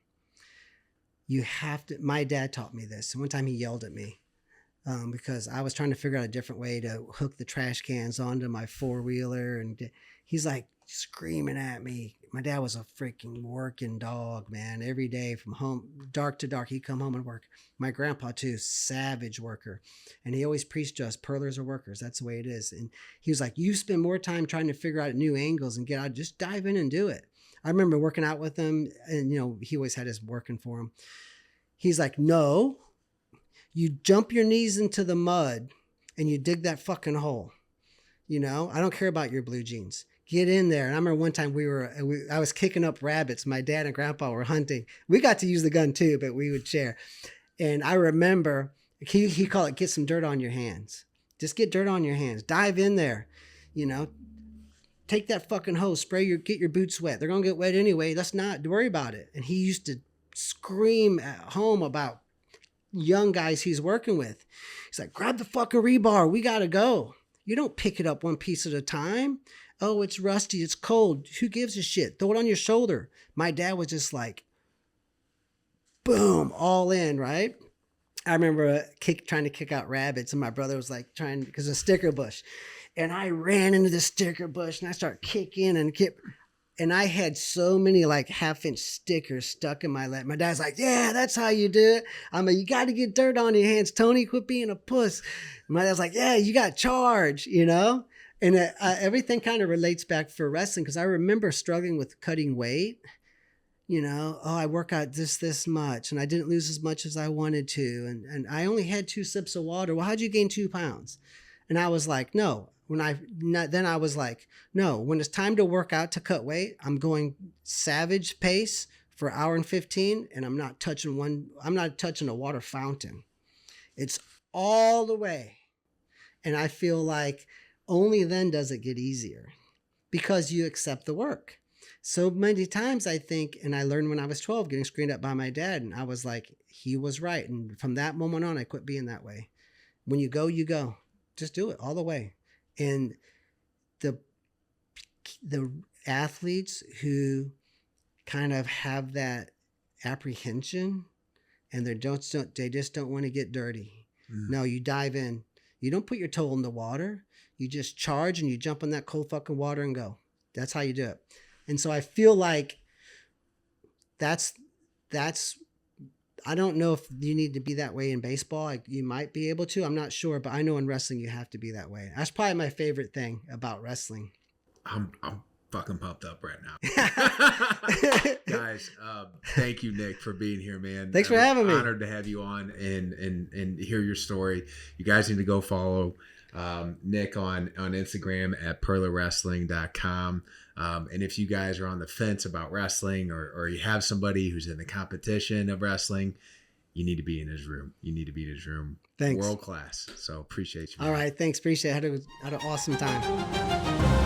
You have to, my dad taught me this. And one time he yelled at me because I was trying to figure out a different way to hook the trash cans onto my four-wheeler. And he's like screaming at me. My dad was a freaking working dog, man. Every day from home, dark to dark, he'd come home and work. My grandpa too, savage worker. And he always preached to us, Purlers are workers. That's the way it is. And he was like, you spend more time trying to figure out new angles and get out, just dive in and do it. I remember working out with him, and you know, he always had his working for him. He's like, no, you jump your knees into the mud and you dig that fucking hole. You know, I don't care about your blue jeans. Get in there. And I remember one time I was kicking up rabbits. My dad and grandpa were hunting. We got to use the gun too, but we would share. And I remember he called it, get some dirt on your hands. Just get dirt on your hands. Dive in there. You know, take that fucking hose, get your boots wet. They're going to get wet anyway. Let's not worry about it. And he used to scream at home about young guys he's working with. He's like, grab the fucking rebar. We got to go. You don't pick it up one piece at a time. Oh, it's rusty. It's cold. Who gives a shit? Throw it on your shoulder. My dad was just like, boom, all in, right? I remember trying to kick out rabbits, and my brother was like because of sticker bush. And I ran into the sticker bush, and I started kicking and I had so many like 1/2-inch stickers stuck in my leg. My dad's like, yeah, that's how you do it. I'm like, you got to get dirt on your hands, Tony. Quit being a puss. And my dad's like, yeah, you got charge, you know? And everything kind of relates back for wrestling, because I remember struggling with cutting weight. You know, oh, I work out this much, and I didn't lose as much as I wanted to. And I only had 2 sips of water. Well, how'd you gain 2 pounds? And I was like, no. Then I was like, no, when it's time to work out to cut weight, I'm going savage pace for 1 hour and 15, and I'm not touching a water fountain. It's all the way. And I feel like only then does it get easier, because you accept the work. So many times I think, and I learned when I was 12, getting screened up by my dad, and I was like, he was right. And from that moment on, I quit being that way. When you go, you go. Just do it all the way. And the athletes who kind of have that apprehension, and they just don't want to get dirty. No, you dive in. You don't put your toe in the water. You just charge and you jump in that cold fucking water and go. That's how you do it. And so I feel like that's I don't know if you need to be that way in baseball. You might be able to. I'm not sure, but I know in wrestling you have to be that way. That's probably my favorite thing about wrestling. I'm fucking pumped up right now. Guys, thank you, Nick, for being here, man. Thanks for having me. Honored to have you on and hear your story. You guys need to go follow Nick on Instagram at purlerwrestling.com. And if you guys are on the fence about wrestling, or you have somebody who's in the competition of wrestling, you need to be in his room. Thanks. World class. So appreciate you, man. All right. Thanks. Appreciate it. Had an awesome time.